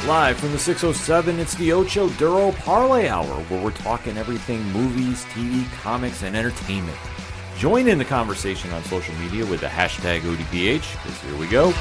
Live from the 607, it's the Ocho Duro Parlay Hour, where we're talking everything movies, TV, comics, and entertainment. Join in the conversation on social media with the hashtag ODPH, because here we go.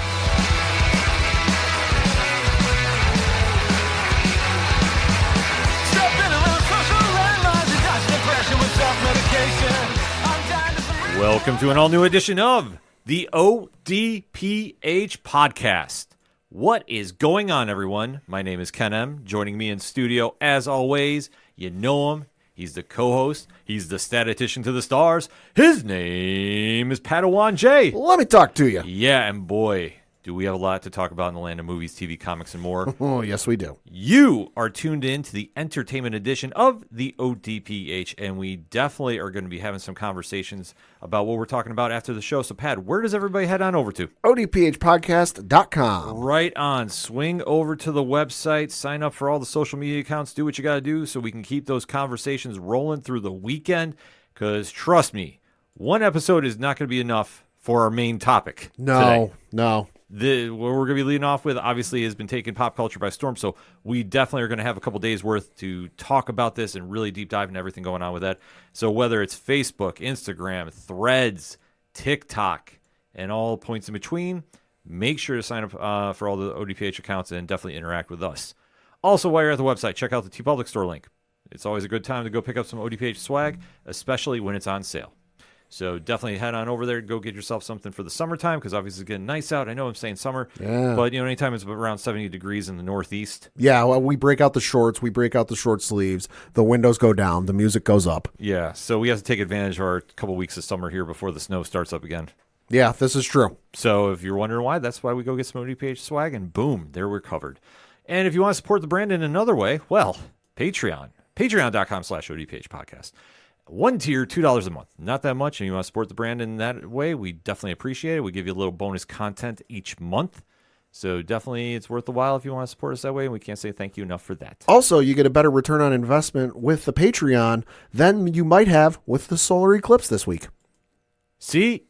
Welcome to an all-new edition of the ODPH podcast. What is going on, everyone? My name is Ken M. Joining me in studio, as always, you know him. He's the co-host. He's the statistician to the stars. His name is Padawan J. Let me talk to you. Yeah, and boy, do we have a lot to talk about in the land of movies, TV, comics, and more. Oh, yes, we do. You are tuned in to the entertainment edition of the ODPH, and we definitely are going to be having some conversations about what we're talking about after the show. So, Pat, where does everybody head on over to? ODPHpodcast.com. Right on. Swing over to the website, sign up for all the social media accounts, do what you got to do so we can keep those conversations rolling through the weekend, because trust me, one episode is not going to be enough for our main topic today. No. What we're going to be leading off with, obviously, has been taking pop culture by storm, so we definitely are going to have a couple days' worth to talk about this and really deep dive into everything going on with that. So whether it's Facebook, Instagram, Threads, TikTok, and all points in between, make sure to sign up for all the ODPH accounts and definitely interact with us. Also, while you're at the website, check out the TeePublic store link. It's always a good time to go pick up some ODPH swag, especially when it's on sale. So definitely head on over there, go get yourself something for the summertime, because obviously it's getting nice out. I know I'm saying summer, but anytime it's around 70 degrees in the Northeast. Yeah, well, we break out the shorts, we break out the short sleeves, the windows go down, the music goes up. Yeah, so we have to take advantage of our couple weeks of summer here before the snow starts up again. Yeah, this is true. So if you're wondering why, that's why we go get some ODPH swag, and boom, there we're covered. And if you want to support the brand in another way, well, Patreon. Patreon.com/ODPH podcast. One tier, $2 a month. Not that much, and you want to support the brand in that way, we definitely appreciate it. We give you a little bonus content each month. So definitely it's worth the while if you want to support us that way, and we can't say thank you enough for that. Also, you get a better return on investment with the Patreon than you might have with the solar eclipse this week. See?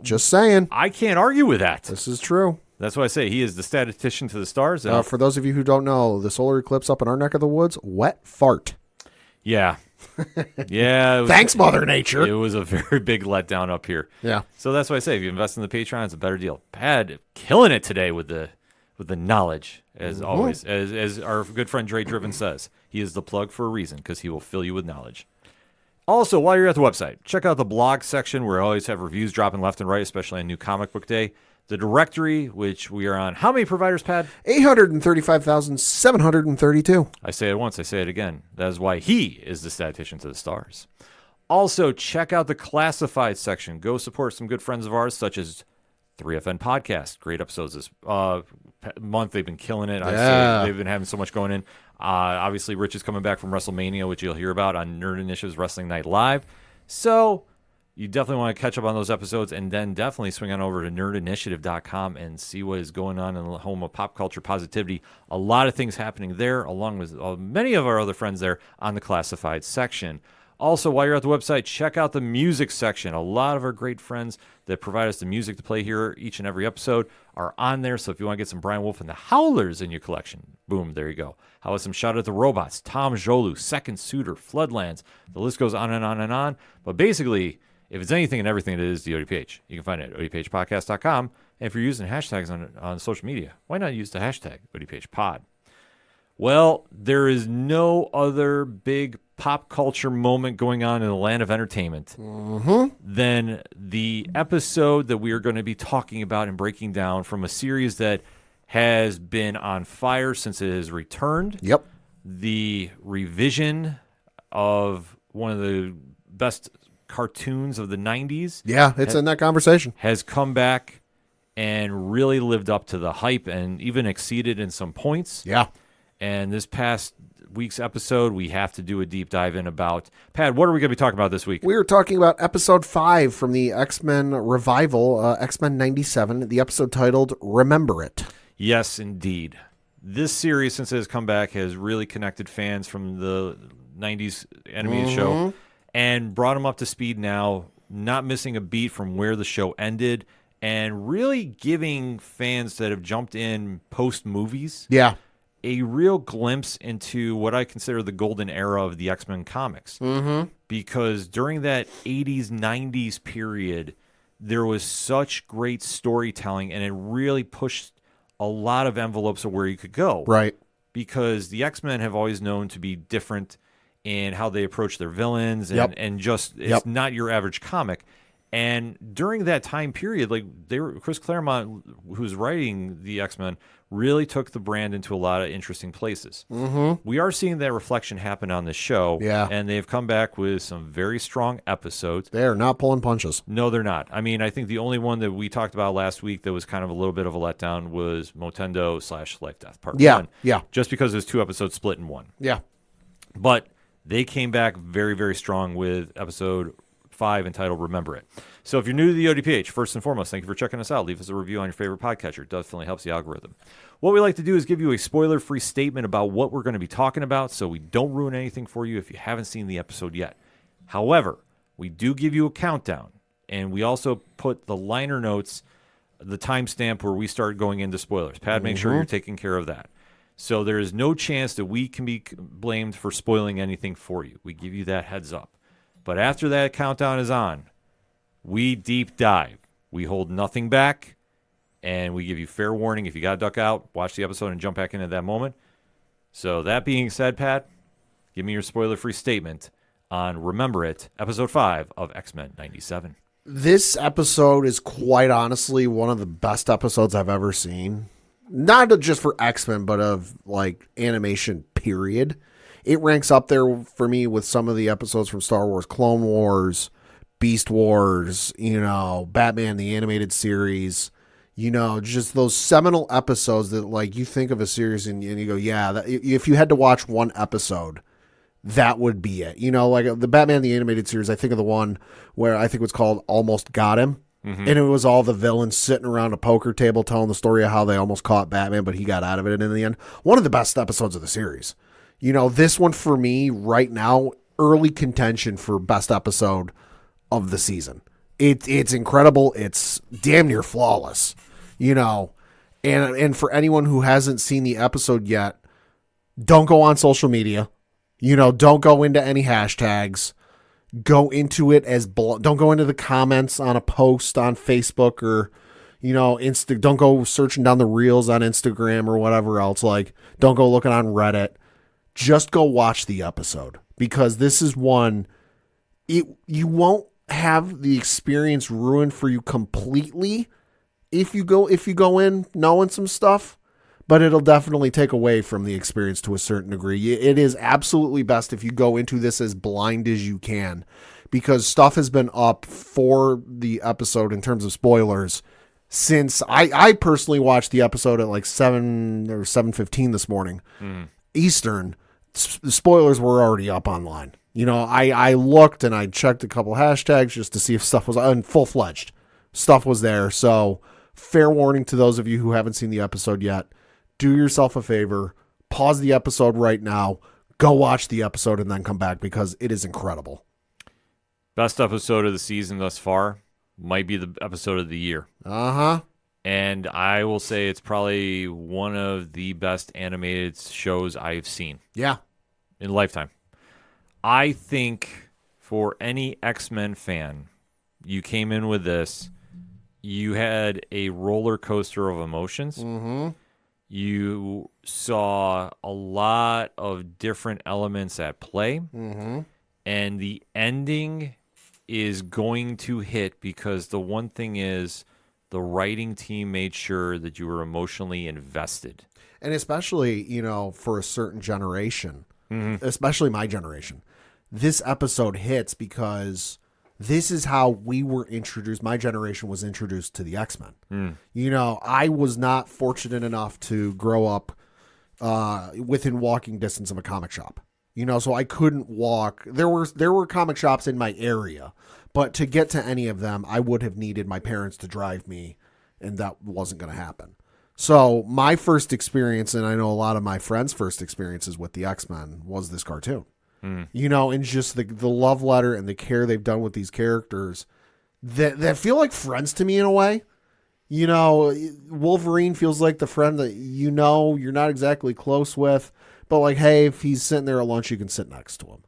Just saying. I can't argue with that. This is true. That's why I say he is the statistician to the stars. For those of you who don't know, the solar eclipse up in our neck of the woods, wet fart. Yeah. Yeah. Thanks, Mother Nature. It was a very big letdown up here. Yeah. So that's why I say if you invest in the Patreon, it's a better deal. Pad killing it today with the knowledge, as always. As our good friend Dre Driven says, he is the plug for a reason, because he will fill you with knowledge. Also, while you're at the website, check out the blog section where I always have reviews dropping left and right, especially on New Comic Book Day. The directory, which we are on. How many providers, Pat? 835,732. I say it once, I say it again. That is why he is the statistician to the stars. Also, check out the classified section. Go support some good friends of ours, such as 3FN Podcast. Great episodes this month. They've been killing it. Yeah. They've been having so much going in. Obviously, Rich is coming back from WrestleMania, which you'll hear about on Nerd Initiative's Wrestling Night Live. So you definitely want to catch up on those episodes, and then definitely swing on over to nerdinitiative.com and see what is going on in the home of pop culture positivity. A lot of things happening there, along with many of our other friends there on the classified section. Also, while you're at the website, check out the music section. A lot of our great friends that provide us the music to play here each and every episode are on there. So if you want to get some Brian Wolff and the Howlers in your collection, boom, there you go. How about some Shout Out to Robots, Tom Jolu, Second Suitor, Floodlands. The list goes on and on and on. But basically, if it's anything and everything, it is the ODPH. You can find it at ODPHpodcast.com. And if you're using hashtags on social media, why not use the hashtag ODPHpod? Well, there is no other big pop culture moment going on in the land of entertainment than the episode that we are going to be talking about and breaking down from a series that has been on fire since it has returned. Yep. The revision of one of the best cartoons of the 90s. Yeah, it's in that conversation. Has come back and really lived up to the hype and even exceeded in some points. Yeah. And this past week's episode, we have to do a deep dive in about. Pat, what are we going to be talking about this week? We are talking about episode 5 from the X-Men revival, X-Men 97, the episode titled Remember It. Yes, indeed. This series, since it has come back, has really connected fans from the 90s animated show and brought them up to speed now, not missing a beat from where the show ended, and really giving fans that have jumped in post-movies a real glimpse into what I consider the golden era of the X-Men comics. Mm-hmm. Because during that 80s, 90s period, there was such great storytelling, and it really pushed a lot of envelopes of where you could go. Right. Because the X-Men have always known to be different in how they approach their villains, and, and just it's not your average comic. And during that time period, like Chris Claremont, who's writing the X-Men, really took the brand into a lot of interesting places. Mm-hmm. We are seeing that reflection happen on this show, and they've come back with some very strong episodes. They are not pulling punches. No, they're not. I mean, I think the only one that we talked about last week that was kind of a little bit of a letdown was Motendo / Life Death Part 1. Yeah. Just because there's 2 episodes split in one. Yeah. But they came back very, very strong with episode 5 entitled Remember It. So if you're new to the ODPH, first and foremost, thank you for checking us out. Leave us a review on your favorite podcatcher. It definitely helps the algorithm. What we like to do is give you a spoiler-free statement about what we're going to be talking about so we don't ruin anything for you if you haven't seen the episode yet. However, we do give you a countdown, and we also put the liner notes, the timestamp where we start going into spoilers. Pat, make sure you're taking care of that. So there is no chance that we can be blamed for spoiling anything for you. We give you that heads up. But after that countdown is on, we deep dive. We hold nothing back, and we give you fair warning. If you got to duck out, watch the episode and jump back in at that moment. So that being said, Pat, give me your spoiler-free statement on Remember It, Episode 5 of X-Men 97. This episode is quite honestly one of the best episodes I've ever seen. Not just for X-Men, but of like animation, period. It ranks up there for me with some of the episodes from Star Wars, Clone Wars, Beast Wars, Batman, the animated series, just those seminal episodes that like you think of a series and you go, if you had to watch one episode, that would be it. Like the Batman, the animated series, I think of the one where I think it was called Almost Got Him. Mm-hmm. And it was all the villains sitting around a poker table telling the story of how they almost caught Batman, but he got out of it in the end. One of the best episodes of the series. This one for me right now, early contention for best episode of the season. It's incredible. It's damn near flawless, and for anyone who hasn't seen the episode yet, don't go on social media, don't go into any hashtags, go into it don't go into the comments on a post on Facebook or, don't go searching down the reels on Instagram or whatever else. Like, don't go looking on Reddit. Just go watch the episode because this is one, you won't have the experience ruined for you completely if you go in knowing some stuff, but it'll definitely take away from the experience to a certain degree. It is absolutely best if you go into this as blind as you can because stuff has been up for the episode in terms of spoilers since I personally watched the episode at like 7 or 7:15 this morning Eastern. The spoilers were already up online. I looked and I checked a couple hashtags just to see if stuff was full-fledged. Stuff was there. So fair warning to those of you who haven't seen the episode yet. Do yourself a favor. Pause the episode right now. Go watch the episode and then come back because it is incredible. Best episode of the season thus far might be the episode of the year. Uh-huh. And I will say it's probably one of the best animated shows I've seen. Yeah. In a lifetime. I think for any X-Men fan, you came in with this, you had a roller coaster of emotions. Mm-hmm. You saw a lot of different elements at play. Mm-hmm. And the ending is going to hit because the one thing is the writing team made sure that you were emotionally invested. And especially, for a certain generation, especially my generation, this episode hits because this is how we were introduced. My generation was introduced to the X-Men. I was not fortunate enough to grow up within walking distance of a comic shop. So I couldn't walk. There were comic shops in my area, but to get to any of them, I would have needed my parents to drive me, and that wasn't going to happen. So my first experience, and I know a lot of my friends' first experiences with the X-Men, was this cartoon. And just the love letter and the care they've done with these characters that feel like friends to me in a way. You know, Wolverine feels like the friend that you know you're not exactly close with, but like, hey, if he's sitting there at lunch, you can sit next to him.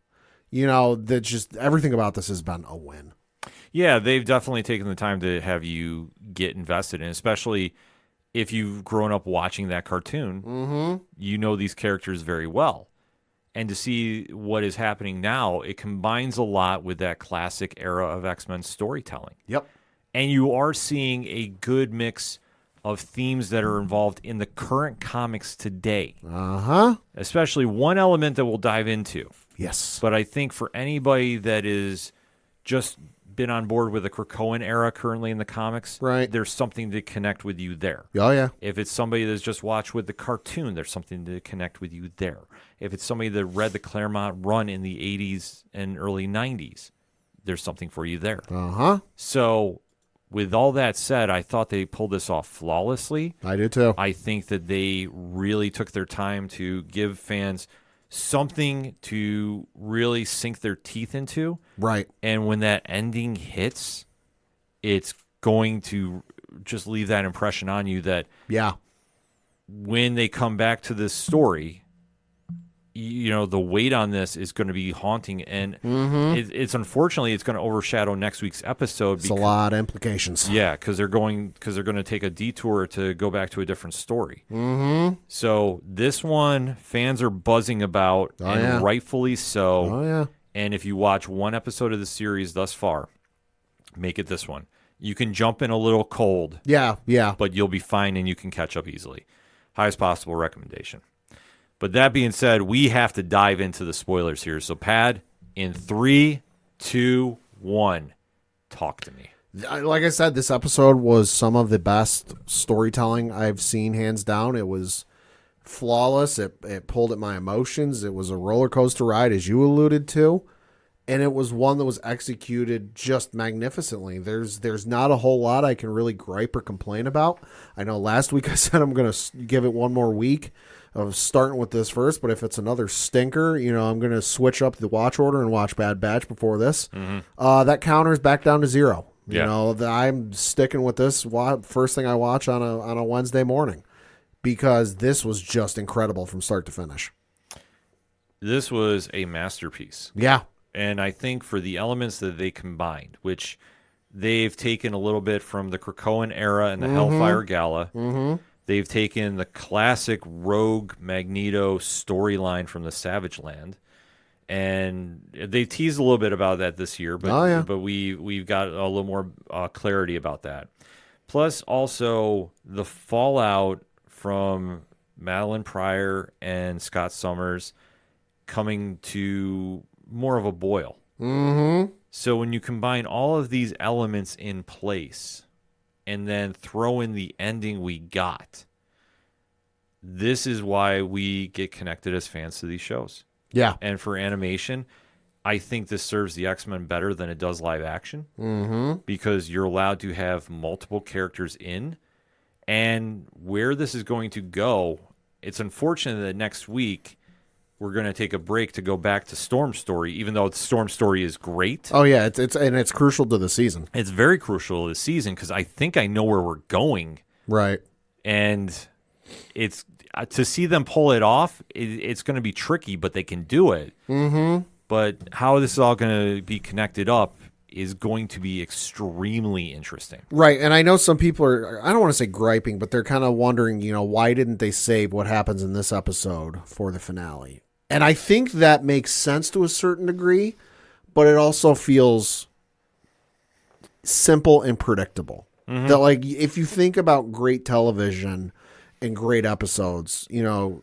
You know, that just everything about this has been a win. Yeah, they've definitely taken the time to have you get invested in, especially if you've grown up watching that cartoon. You know these characters very well. And to see what is happening now, it combines a lot with that classic era of X-Men storytelling. Yep. And you are seeing a good mix of themes that are involved in the current comics today. Especially one element that we'll dive into. Yes. But I think for anybody that is just been on board with the Krakoan era currently in the comics, right, there's something to connect with you there. Oh, yeah. If it's somebody that's just watched with the cartoon, there's something to connect with you there. If it's somebody that read the Claremont run in the 80s and early 90s, there's something for you there. So with all that said, I thought they pulled this off flawlessly. I do too. I think that they really took their time to give fans something to really sink their teeth into. Right. And when that ending hits, it's going to just leave that impression on you that when they come back to this story, you know, the weight on this is going to be haunting, and it's unfortunately it's going to overshadow next week's episode. It's a lot of implications. Yeah, because they're going to take a detour to go back to a different story. So this one, fans are buzzing about, and rightfully so. And if you watch one episode of the series thus far, make it this one. You can jump in a little cold. Yeah. But you'll be fine, and you can catch up easily. Highest possible recommendation. But that being said, we have to dive into the spoilers here. So, Pad, in 3, 2, 1, talk to me. Like I said, this episode was some of the best storytelling I've seen, hands down. It was flawless. It pulled at my emotions. It was a roller coaster ride, as you alluded to. And it was one that was executed just magnificently. There's not a whole lot I can really gripe or complain about. I know last week I said I'm going to give it one more week of starting with this first, but if it's another stinker, you know, I'm going to switch up the watch order and watch Bad Batch before this. That counter's back down to 0. You know, I'm sticking with this first thing I watch on a Wednesday morning, because this was just incredible from start to finish. This was a masterpiece. Yeah. And I think for the elements that they combined, which they've taken a little bit from the Krakoan era and the Hellfire Gala, they've taken the classic rogue Magneto storyline from the Savage Land, and they teased a little bit about that this year, but but we've got a little more clarity about that. Plus, also the fallout from Madeline Pryor and Scott Summers coming to more of a boil. So when you combine all of these elements in place and then throw in the ending we got, this is why we get connected as fans to these shows. Yeah. And for animation, I think this serves the X-Men better than it does live action, because you're allowed to have multiple characters in. And where this is going to go, it's unfortunate that next week we're going to take a break to go back to Storm Story, even though Storm Story is great. Oh yeah, it's crucial to the season. It's very crucial to the season, because I think I know where we're going. Right. And it's to see them pull it off, it's going to be tricky, but they can do it. But how this is all going to be connected up is going to be extremely interesting. Right, and I know some people are, I don't want to say griping, but they're kind of wondering, you know, why didn't they save what happens in this episode for the finale? And I think that makes sense to a certain degree, but it also feels simple and predictable. That, like, if you think about great television and great episodes, you know,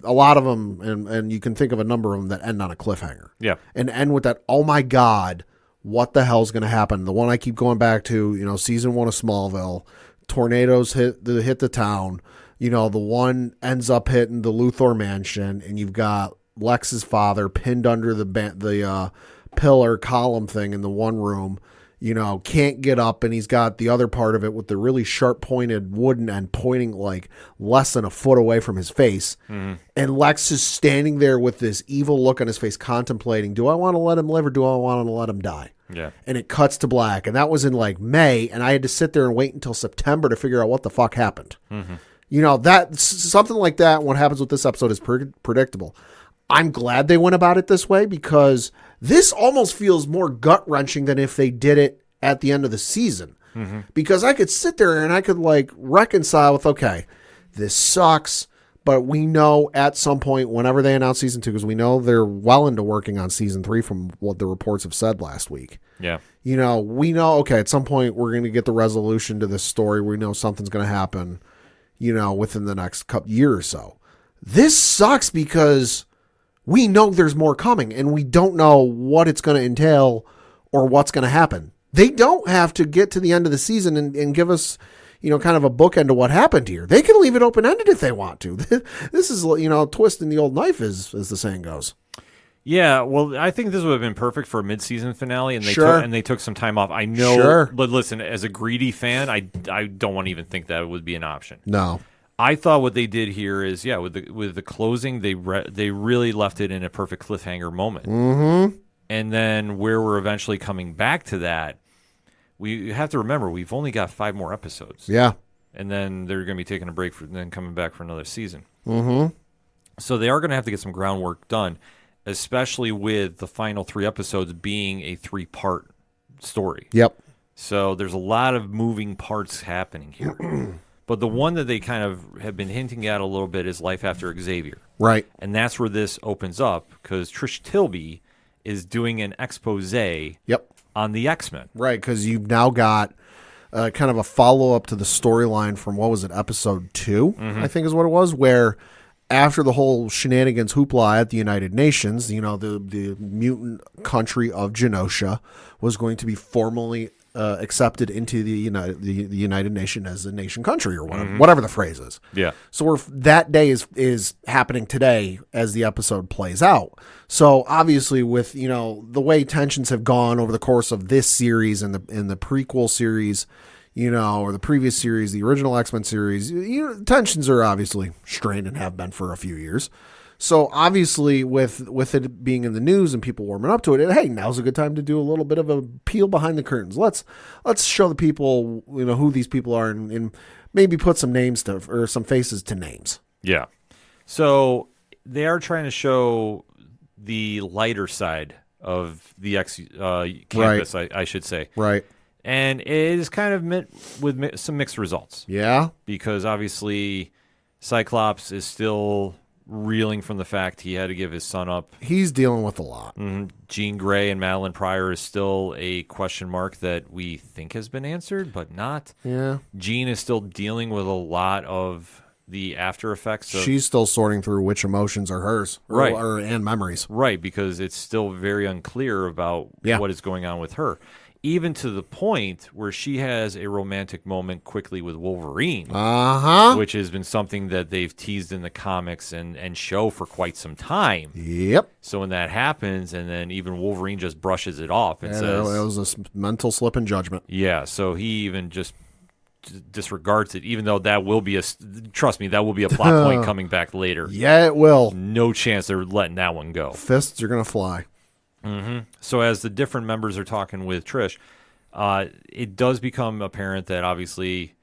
a lot of them, and you can think of a number of them that end on a cliffhanger. Yeah. And end with that, oh my God, what the hell's going to happen? The one I keep going back to, you know, season 1 of Smallville, tornadoes hit the town. You know, the one ends up hitting the Luthor mansion, and you've got Lex's father pinned under the pillar column thing in the one room. You know, can't get up, and he's got the other part of it with the really sharp pointed wooden end pointing like less than a foot away from his face. And Lex is standing there with this evil look on his face, contemplating, do I want to let him live or do I want to let him die? Yeah. And it cuts to black. And that was in like May. And I had to sit there and wait until September to figure out what the fuck happened. Mm-hmm. You know, that something like that, what happens with this episode is predictable. I'm glad they went about it this way because this almost feels more gut-wrenching than if they did it at the end of the season. Mm-hmm. Because I could sit there and I could like reconcile with, okay, this sucks, but we know at some point whenever they announce season 2, because we know they're well into working on season 3 from what the reports have said last week. Yeah. You know, we know, okay, at some point we're going to get the resolution to this story. We know something's going to happen, you know, within the next year or so. This sucks because we know there's more coming and we don't know what it's going to entail or what's going to happen. They don't have to get to the end of the season and give us, you know, kind of a bookend to what happened here. They can leave it open-ended if they want to. This is, you know, twisting the old knife, as the saying goes. Yeah, well, I think this would have been perfect for a mid-season finale, and they took some time off. I know, but listen, as a greedy fan, I don't want to even think that would be an option. No. I thought what they did here is, with the closing, they really left it in a perfect cliffhanger moment. Mm-hmm. And then where we're eventually coming back to that, we have to remember we've only got 5 more episodes. Yeah. And then they're going to be taking a break and then coming back for another season. Mm-hmm. So they are going to have to get some groundwork done, especially with the final 3 episodes being a 3-part story. Yep. So there's a lot of moving parts happening here. But the one that they kind of have been hinting at a little bit is Life After Xavier. Right. And that's where this opens up because Trish Tilby is doing an expose on the X-Men. Right, because you've now got kind of a follow-up to the storyline from, what was it, episode 2, I think is what it was, where after the whole shenanigans hoopla at the United Nations, you know, the mutant country of Genosha was going to be formally accepted into the United Nation as a nation country or whatever the phrase is. Yeah. So that day is happening today as the episode plays out. So obviously with, you know, the way tensions have gone over the course of this series and the prequel series, you know, or the previous series, the original X-Men series, you know, tensions are obviously strained and have been for a few years. So obviously with it being in the news and people warming up to it, hey, now's a good time to do a little bit of a peel behind the curtains. Let's show the people, you know, who these people are and maybe put some names to, or some faces to names. Yeah. So they are trying to show the lighter side of the campus, right. I should say. Right. And it is kind of met with some mixed results. Yeah. Because obviously Cyclops is still reeling from the fact he had to give his son up. He's dealing with a lot. Mm-hmm. Jean Grey and Madeline Pryor is still a question mark that we think has been answered, but not. Yeah. Jean is still dealing with a lot of the after effects. She's still sorting through which emotions are hers, right, and memories. Right, because it's still very unclear about what is going on with her. Even to the point where she has a romantic moment quickly with Wolverine, which has been something that they've teased in the comics and show for quite some time. Yep. So when that happens, and then even Wolverine just brushes it off and says... It was a mental slip in judgment. Yeah, so he even just disregards it, even though that will be trust me, that will be a plot point coming back later. Yeah, it will. No chance they're letting that one go. Fists are going to fly. Mm-hmm. So as the different members are talking with Trish, it does become apparent that obviously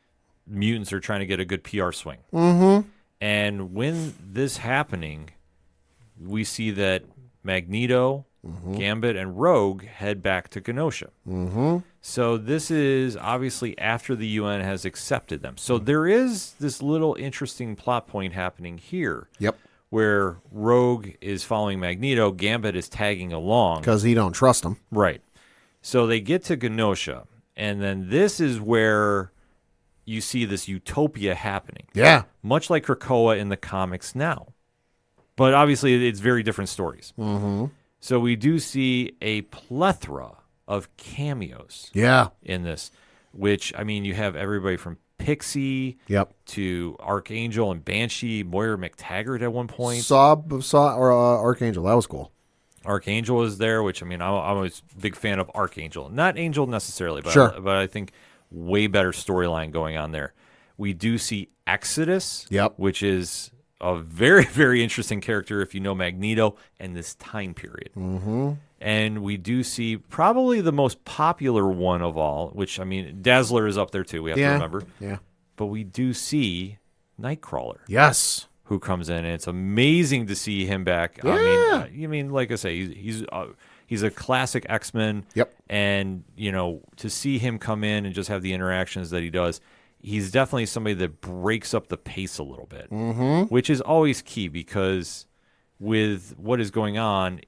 mutants are trying to get a good PR swing. Mm-hmm. And when this happening, we see that Magneto, Gambit, and Rogue head back to Genosha. Mm-hmm. So this is obviously after the UN has accepted them. So there is this little interesting plot point happening here. Yep. Where Rogue is following Magneto, Gambit is tagging along. Because he don't trust him. Right. So they get to Genosha, and then this is where you see this utopia happening. Yeah. Much like Krakoa in the comics now. But obviously it's very different stories. Mm-hmm. So we do see a plethora of cameos in this, which, I mean, you have everybody from Pixie to Archangel and Banshee, Moira McTaggart at one point. Archangel. That was cool. Archangel is there, which, I mean, I'm always a big fan of Archangel. Not Angel necessarily, but, but I think way better storyline going on there. We do see Exodus, which is a very, very interesting character if you know Magneto and this time period. Mm-hmm. And we do see probably the most popular one of all, which, I mean, Dazzler is up there too, we have to remember. Yeah. But we do see Nightcrawler. Yes. Who comes in, and it's amazing to see him back. Yeah. I mean, like I say, he's a classic X-Men. Yep. And, to see him come in and just have the interactions that he does, he's definitely somebody that breaks up the pace a little bit, which is always key because with what is going on,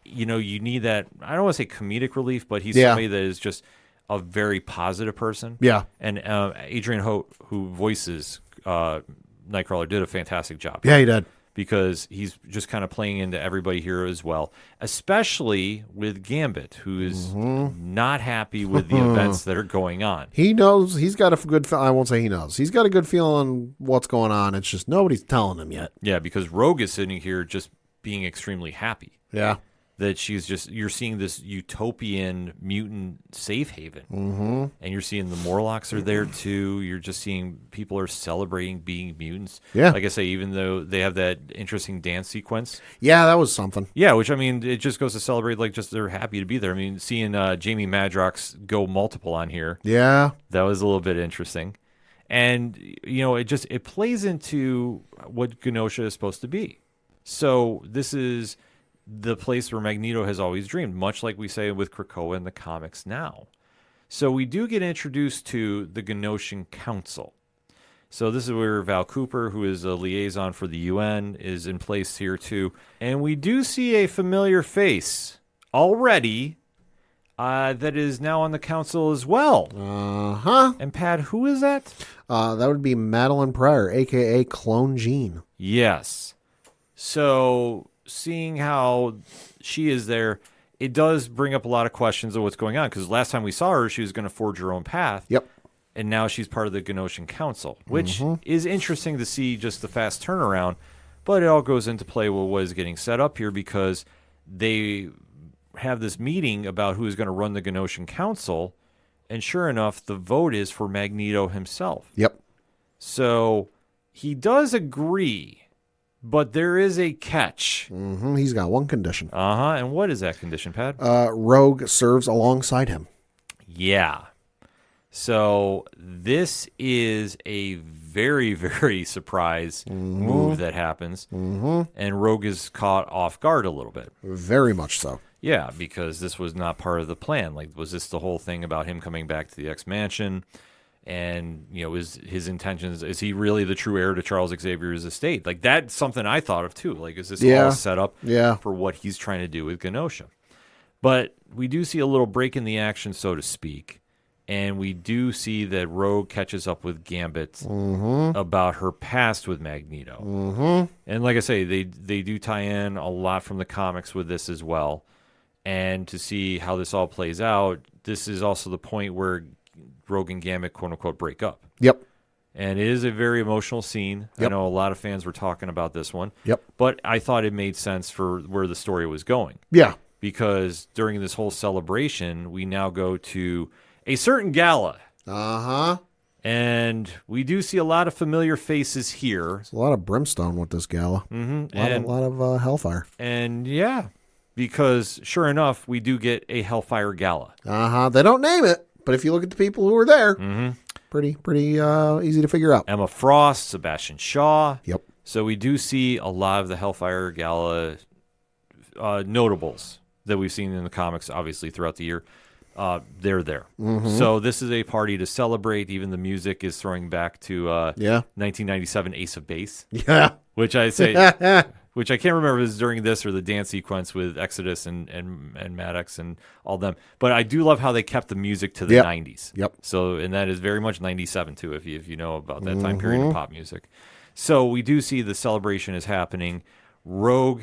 you need that, I don't want to say comedic relief, but he's somebody that is just a very positive person. Yeah. And Adrian Holt, who voices Nightcrawler, did a fantastic job. Yeah, he did. Because he's just kind of playing into everybody here as well, especially with Gambit, who is not happy with the events that are going on. He knows. He's got a good I won't say he knows. He's got a good feeling on what's going on. It's just nobody's telling him yet. Yeah, because Rogue is sitting here just being extremely happy. Yeah. That you're seeing this utopian mutant safe haven. And you're seeing the Morlocks are there too. You're just seeing people are celebrating being mutants. Yeah. Like I say, even though they have that interesting dance sequence. Yeah, that was something. Yeah, which, I mean, it just goes to celebrate, like, just they're happy to be there. I mean, seeing Jamie Madrox go multiple on here. Yeah. That was a little bit interesting. And, it plays into what Genosha is supposed to be. So this is the place where Magneto has always dreamed, much like we say with Krakoa in the comics now. So we do get introduced to the Genosian Council. So this is where Val Cooper, who is a liaison for the UN, is in place here too. And we do see a familiar face already that is now on the council as well. Uh-huh. And Pat, who is that? That would be Madeline Pryor, a.k.a. Clone Jean. Yes. So seeing how she is there, it does bring up a lot of questions of what's going on, because last time we saw her, she was going to forge her own path. Yep. And now she's part of the Genosian Council, which is interesting to see, just the fast turnaround. But it all goes into play with what is getting set up here, because they have this meeting about who is going to run the Genosian Council, and sure enough, the vote is for Magneto himself. Yep. So he does agree. But there is a catch. He's got one condition. And what is that condition, Pat? Rogue serves alongside him. Yeah. So this is a very, very surprise move that happens. And Rogue is caught off guard a little bit. Very much so. Yeah, because this was not part of the plan. Like, was this the whole thing about him coming back to the X-Mansion? And, is his intentions, is he really the true heir to Charles Xavier's estate? Like, that's something I thought of, too. Like, is this all set up for what he's trying to do with Genosha? But we do see a little break in the action, so to speak. And we do see that Rogue catches up with Gambit about her past with Magneto. And like I say, they do tie in a lot from the comics with this as well. And to see how this all plays out, this is also the point where Rogue and Gambit, quote-unquote, break up. Yep. And it is a very emotional scene. Yep. I know a lot of fans were talking about this one. Yep. But I thought it made sense for where the story was going. Yeah. Because during this whole celebration, we now go to a certain gala. And we do see a lot of familiar faces here. There's a lot of brimstone with this gala. A lot of hellfire. And, yeah, because sure enough, we do get a Hellfire Gala. They don't name it. But if you look at the people who were there, pretty easy to figure out. Emma Frost, Sebastian Shaw. Yep. So we do see a lot of the Hellfire Gala notables that we've seen in the comics, obviously, throughout the year. They're there. So this is a party to celebrate. Even the music is throwing back to 1997 Ace of Base. Yeah. Which I say... Which I can't remember if it was during this or the dance sequence with Exodus and Maddox and all them. But I do love how they kept the music to the 90s. Yep. So, and that is very much 97 too, if you know about that time period of pop music. So we do see the celebration is happening. Rogue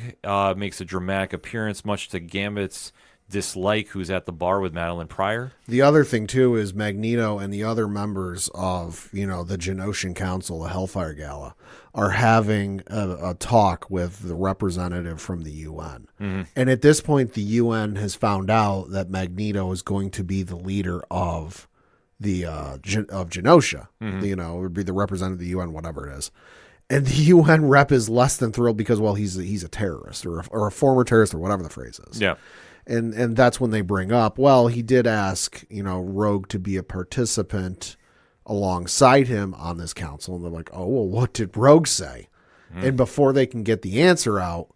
makes a dramatic appearance, much to Gambit's dislike, who's at the bar with Madeline Pryor. The other thing, too, is Magneto and the other members of, the Genosian Council, the Hellfire Gala, are having a talk with the representative from the UN. And at this point, the UN has found out that Magneto is going to be the leader of the of Genosha. It would be the representative of the UN, whatever it is. And the UN rep is less than thrilled because, well, he's a terrorist or a former terrorist or whatever the phrase is. Yeah. And that's when they bring up, well, he did ask, Rogue to be a participant alongside him on this council. And they're like, oh, well, what did Rogue say? And before they can get the answer out,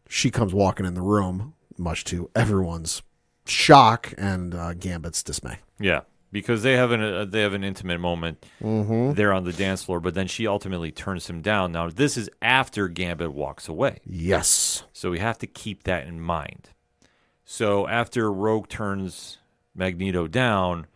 she comes walking in the room, much to everyone's shock and Gambit's dismay. Yeah, because they have an intimate moment there on the dance floor, but then she ultimately turns him down. Now, this is after Gambit walks away. Yes. So we have to keep that in mind. So after Rogue turns Magneto down,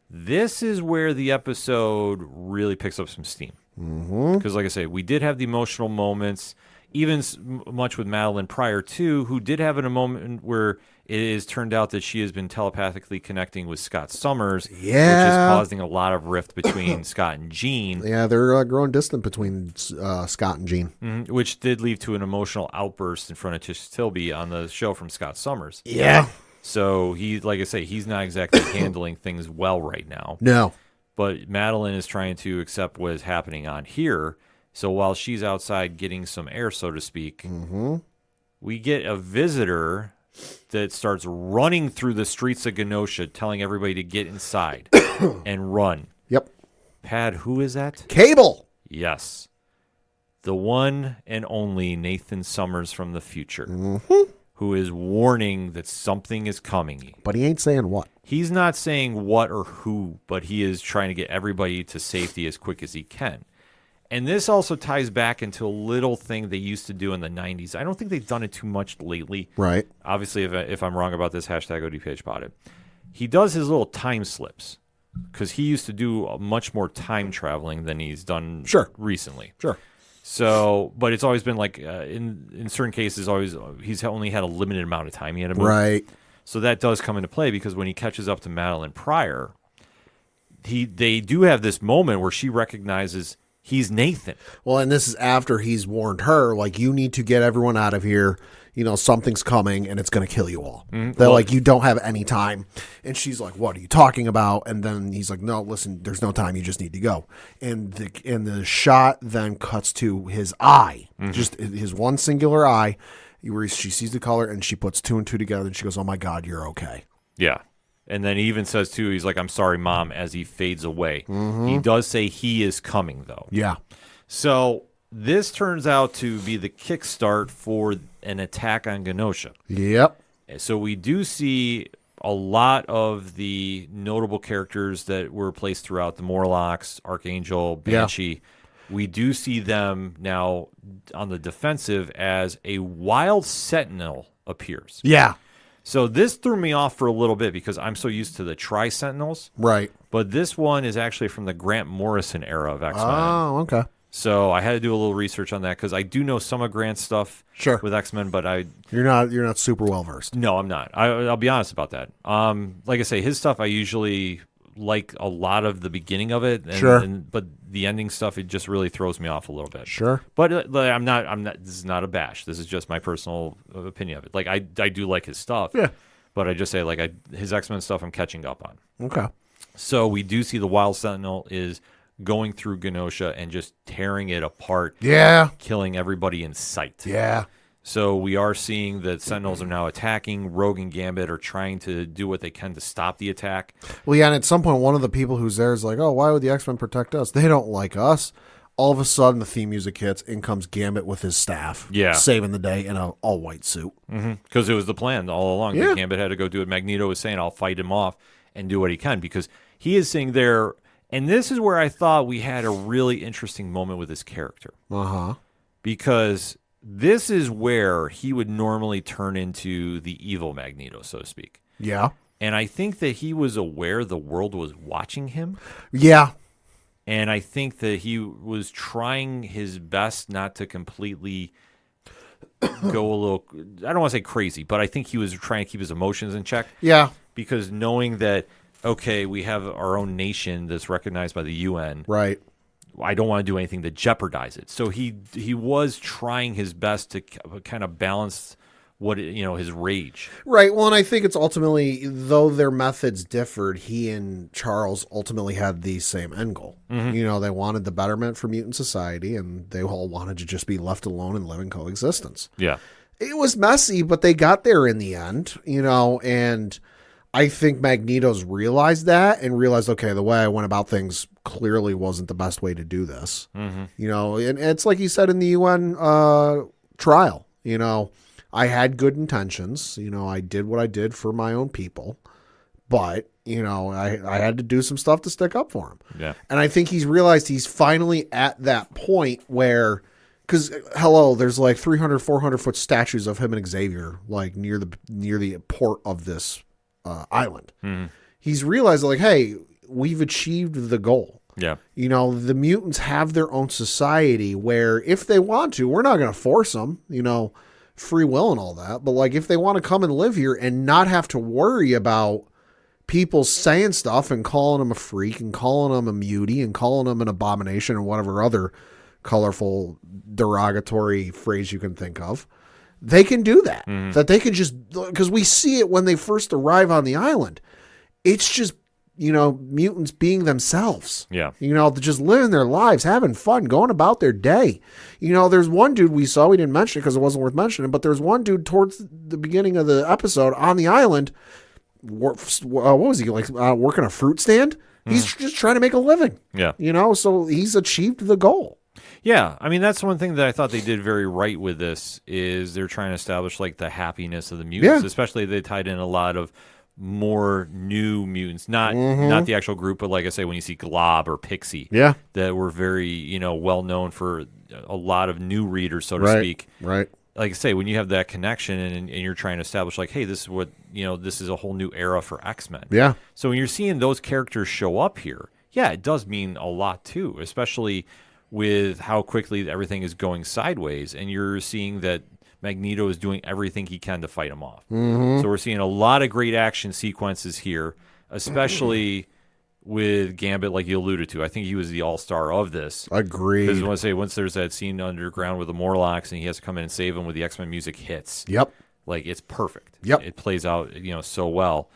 this is where the episode really picks up some steam. Because, like I say, we did have the emotional moments, even much with Madeline prior to, who did have a moment where it is turned out that she has been telepathically connecting with Scott Summers, which is causing a lot of rift between Scott and Jean. Yeah, they're growing distant between Scott and Jean. Which did lead to an emotional outburst in front of Tish Tilby on the show from Scott Summers. Yeah. So, like I say, he's not exactly handling things well right now. No. But Madeline is trying to accept what is happening on here. So while she's outside getting some air, so to speak, we get a visitor that starts running through the streets of Genosha, telling everybody to get inside and run. Yep. Pad, who is that? Cable. Yes. The one and only Nathan Summers from the future, who is warning that something is coming. But he ain't saying what. He's not saying what or who, but he is trying to get everybody to safety as quick as he can. And this also ties back into a little thing they used to do in the 90s. I don't think they've done it too much lately. Right. Obviously, if I'm wrong about this, hashtag ODPH bought it. He does his little time slips because he used to do much more time traveling than he's done recently. Sure. So, but it's always been like, in certain cases, he's only had a limited amount of time he had to move. Right. So that does come into play because when he catches up to Madeline Pryor, they do have this moment where she recognizes he's Nathan. Well, and this is after he's warned her, like, you need to get everyone out of here. Something's coming and it's going to kill you all. They're like, you don't have any time. And she's like, what are you talking about? And then he's like, no, listen, there's no time. You just need to go. And the shot then cuts to his eye, just his one singular eye, where she sees the color and she puts two and two together and she goes, oh my God, you're okay. Yeah. And then he even says, too, he's like, I'm sorry, Mom, as he fades away. He does say he is coming, though. Yeah. So this turns out to be the kickstart for an attack on Genosha. Yep. So we do see a lot of the notable characters that were placed throughout the Morlocks, Archangel, Banshee. Yeah. We do see them now on the defensive as a wild sentinel appears. Yeah. So this threw me off for a little bit because I'm so used to the Tri-Sentinels. Right. But this one is actually from the Grant Morrison era of X-Men. Oh, okay. So I had to do a little research on that because I do know some of Grant's stuff with X-Men, but you're not super well versed. No, I'm not. I'll be honest about that. Like I say, his stuff I usually like a lot of the beginning of it, but the ending stuff, it just really throws me off a little bit. Sure. But I'm not. This is not a bash. This is just my personal opinion of it. Like I do like his stuff. Yeah. But I just say his X-Men stuff I'm catching up on. Okay. So we do see the Wild Sentinel is going through Genosha and just tearing it apart. Yeah. Killing everybody in sight. Yeah. So we are seeing that Sentinels are now attacking. Rogue and Gambit are trying to do what they can to stop the attack. Well, yeah, and at some point, one of the people who's there is like, oh, why would the X-Men protect us? They don't like us. All of a sudden, the theme music hits. In comes Gambit with his staff. Yeah. Saving the day in an all-white suit. Because it was the plan all along. Yeah. That Gambit had to go do it. Magneto was saying, I'll fight him off and do what he can. Because he is sitting there. And this is where I thought we had a really interesting moment with his character. Uh-huh. Because this is where he would normally turn into the evil Magneto, so to speak. Yeah. And I think that he was aware the world was watching him. Yeah. And I think that he was trying his best not to completely go a little, I don't want to say crazy, but I think he was trying to keep his emotions in check. Yeah. Because knowing that, okay, we have our own nation that's recognized by the UN. Right. I don't want to do anything to jeopardize it. So he was trying his best to kind of balance his rage. Right. Well, and I think it's ultimately, though their methods differed, he and Charles ultimately had the same end goal. They wanted the betterment for mutant society, and they all wanted to just be left alone and live in coexistence. Yeah. It was messy, but they got there in the end, and I think Magneto's realized that and realized, okay, the way I went about things clearly wasn't the best way to do this. Mm-hmm. And it's like he said in the UN trial, I had good intentions. I did what I did for my own people, but, I had to do some stuff to stick up for him. Yeah. And I think he's realized he's finally at that point where, because there's like 300, 400 foot statues of him and Xavier, like near the port of this island. Mm-hmm. He's realized, like, hey, we've achieved the goal. Yeah. The mutants have their own society where if they want to, we're not going to force them, free will and all that. But like, if they want to come and live here and not have to worry about people saying stuff and calling them a freak and calling them a mutie and calling them an abomination and whatever other colorful derogatory phrase you can think of, they can do that. Mm-hmm. That they can just, because we see it when they first arrive on the island. It's just, mutants being themselves. Yeah. Just living their lives, having fun, going about their day. There's one dude we saw, we didn't mention it because it wasn't worth mentioning, but there's one dude towards the beginning of the episode on the island. What was he, like, working a fruit stand? He's just trying to make a living. Yeah. So he's achieved the goal. Yeah, I mean, that's one thing that I thought they did very right with this is they're trying to establish, like, the happiness of the mutants. Yeah. Especially they tied in a lot of more new mutants, not the actual group, but like I say, when you see Glob or Pixie, that were very, well known for a lot of new readers, so to speak. Right. Like I say, when you have that connection and you're trying to establish, like, hey, this is what, this is a whole new era for X-Men. Yeah. So when you're seeing those characters show up here, yeah, it does mean a lot too, especially with how quickly everything is going sideways, and you're seeing that Magneto is doing everything he can to fight him off. Mm-hmm. So we're seeing a lot of great action sequences here, especially with Gambit, like you alluded to. I think he was the all-star of this. Agreed. Because I want to say, once there's that scene underground with the Morlocks, and he has to come in and save him with the X-Men music hits. Yep. Like, it's perfect. Yep. It plays out, so well.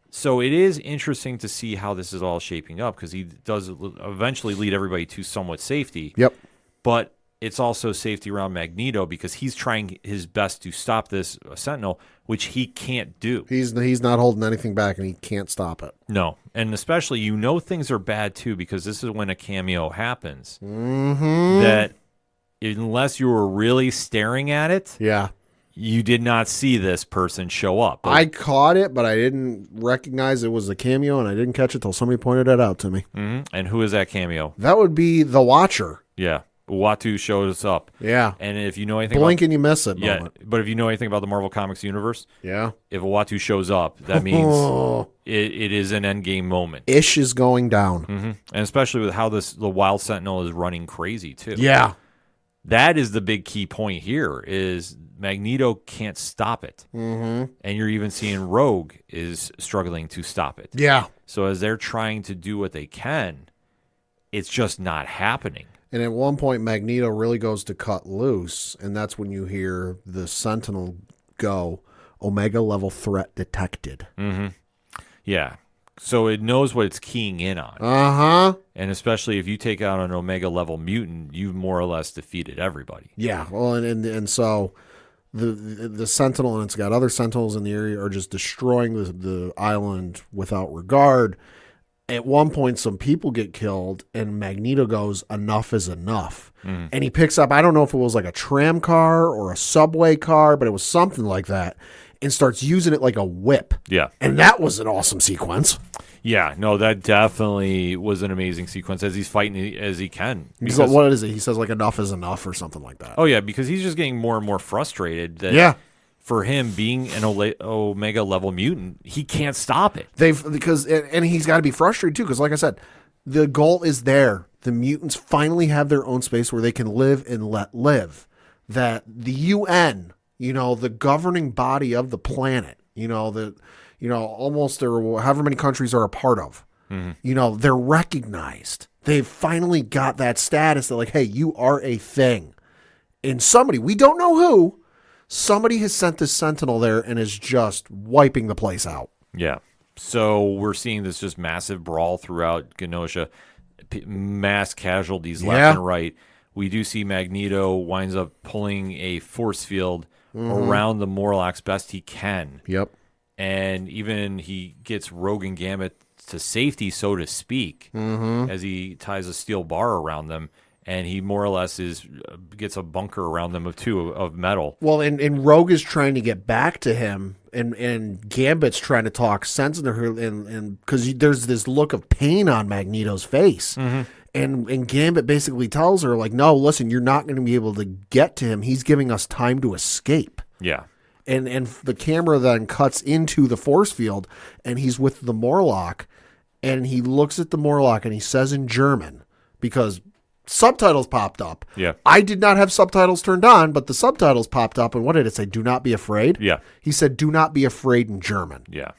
So it is interesting to see how this is all shaping up, because he does eventually lead everybody to somewhat safety. Yep. But it's also safety around Magneto, because he's trying his best to stop this Sentinel, which he can't do. He's not holding anything back, and he can't stop it. No. And especially, things are bad, too, because this is when a cameo happens. Mm-hmm. That unless you were really staring at it, you did not see this person show up. I caught it, but I didn't recognize it was a cameo, and I didn't catch it till somebody pointed it out to me. Mm-hmm. And who is that cameo? That would be the Watcher. Yeah. Uatu shows up. Yeah. And if you know anything Blink and you miss it moment. But if you know anything about the Marvel Comics universe, if Uatu shows up, that means it is an endgame moment. Ish is going down. Mm-hmm. And especially with how the Wild Sentinel is running crazy, too. Yeah. That is the big key point here, is Magneto can't stop it. Mm-hmm. And you're even seeing Rogue is struggling to stop it. Yeah. So as they're trying to do what they can, it's just not happening. And at one point, Magneto really goes to cut loose, and that's when you hear the Sentinel go, Omega level threat detected. Mm-hmm. Yeah. So it knows what it's keying in on. Uh-huh. And especially if you take out an Omega level mutant, you've more or less defeated everybody. Yeah. Well, and so the Sentinel, and it's got other Sentinels in the area, are just destroying the island without regard. At one point, some people get killed, and Magneto goes, enough is enough. Mm. And he picks up, I don't know if it was like a tram car or a subway car, but it was something like that, and starts using it like a whip. Yeah. And that was an awesome sequence. Yeah, no, that definitely was an amazing sequence as he's fighting as he can. Because, what is it? He says like enough is enough or something like that. Oh, yeah, because he's just getting more and more frustrated that for him being an Omega level mutant, he can't stop it. And he's got to be frustrated too, because like I said, the goal is there. The mutants finally have their own space where they can live and let live. That the UN, the governing body of the planet, almost or however many countries are a part of, they're recognized. They've finally got that status that like, hey, you are a thing. And somebody, we don't know who, somebody has sent this Sentinel there and is just wiping the place out. Yeah. So we're seeing this just massive brawl throughout Genosha, mass casualties left and right. We do see Magneto winds up pulling a force field around the Morlocks best he can. Yep. And even he gets Rogue and Gambit to safety, so to speak, as he ties a steel bar around them. And he more or less gets a bunker around them of metal. Well, and Rogue is trying to get back to him, and Gambit's trying to talk sense into her, and because there's this look of pain on Magneto's face, and Gambit basically tells her, like, no, listen, you're not going to be able to get to him. He's giving us time to escape. Yeah. And the camera then cuts into the force field, and he's with the Morlock, and he looks at the Morlock, and he says in German, because subtitles popped up. Yeah. I did not have subtitles turned on, but the subtitles popped up, and what did it say? Do not be afraid? Yeah. He said, do not be afraid in German. Yeah.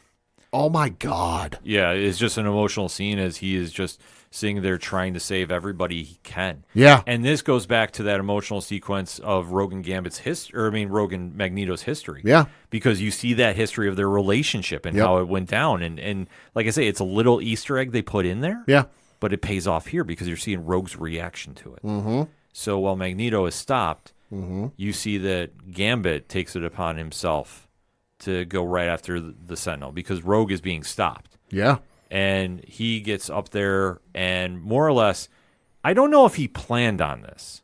Oh, my God. Yeah, it's just an emotional scene as he is just sitting there trying to save everybody he can. Yeah. And this goes back to that emotional sequence of Rogue and Gambit's history, Rogue and Magneto's history. Yeah. Because you see that history of their relationship and how it went down. And like I say, it's a little Easter egg they put in there. Yeah. But it pays off here because you're seeing Rogue's reaction to it. So while Magneto is stopped, you see that Gambit takes it upon himself to go right after the Sentinel because Rogue is being stopped. Yeah. And he gets up there and more or less, I don't know if he planned on this,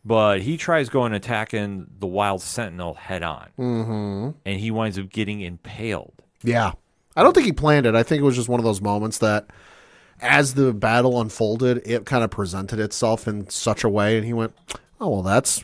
but he tries going attacking the Wild Sentinel head on. And he winds up getting impaled. Yeah. I don't think he planned it. I think it was just one of those moments that as the battle unfolded, it kind of presented itself in such a way, and he went, oh, well, that's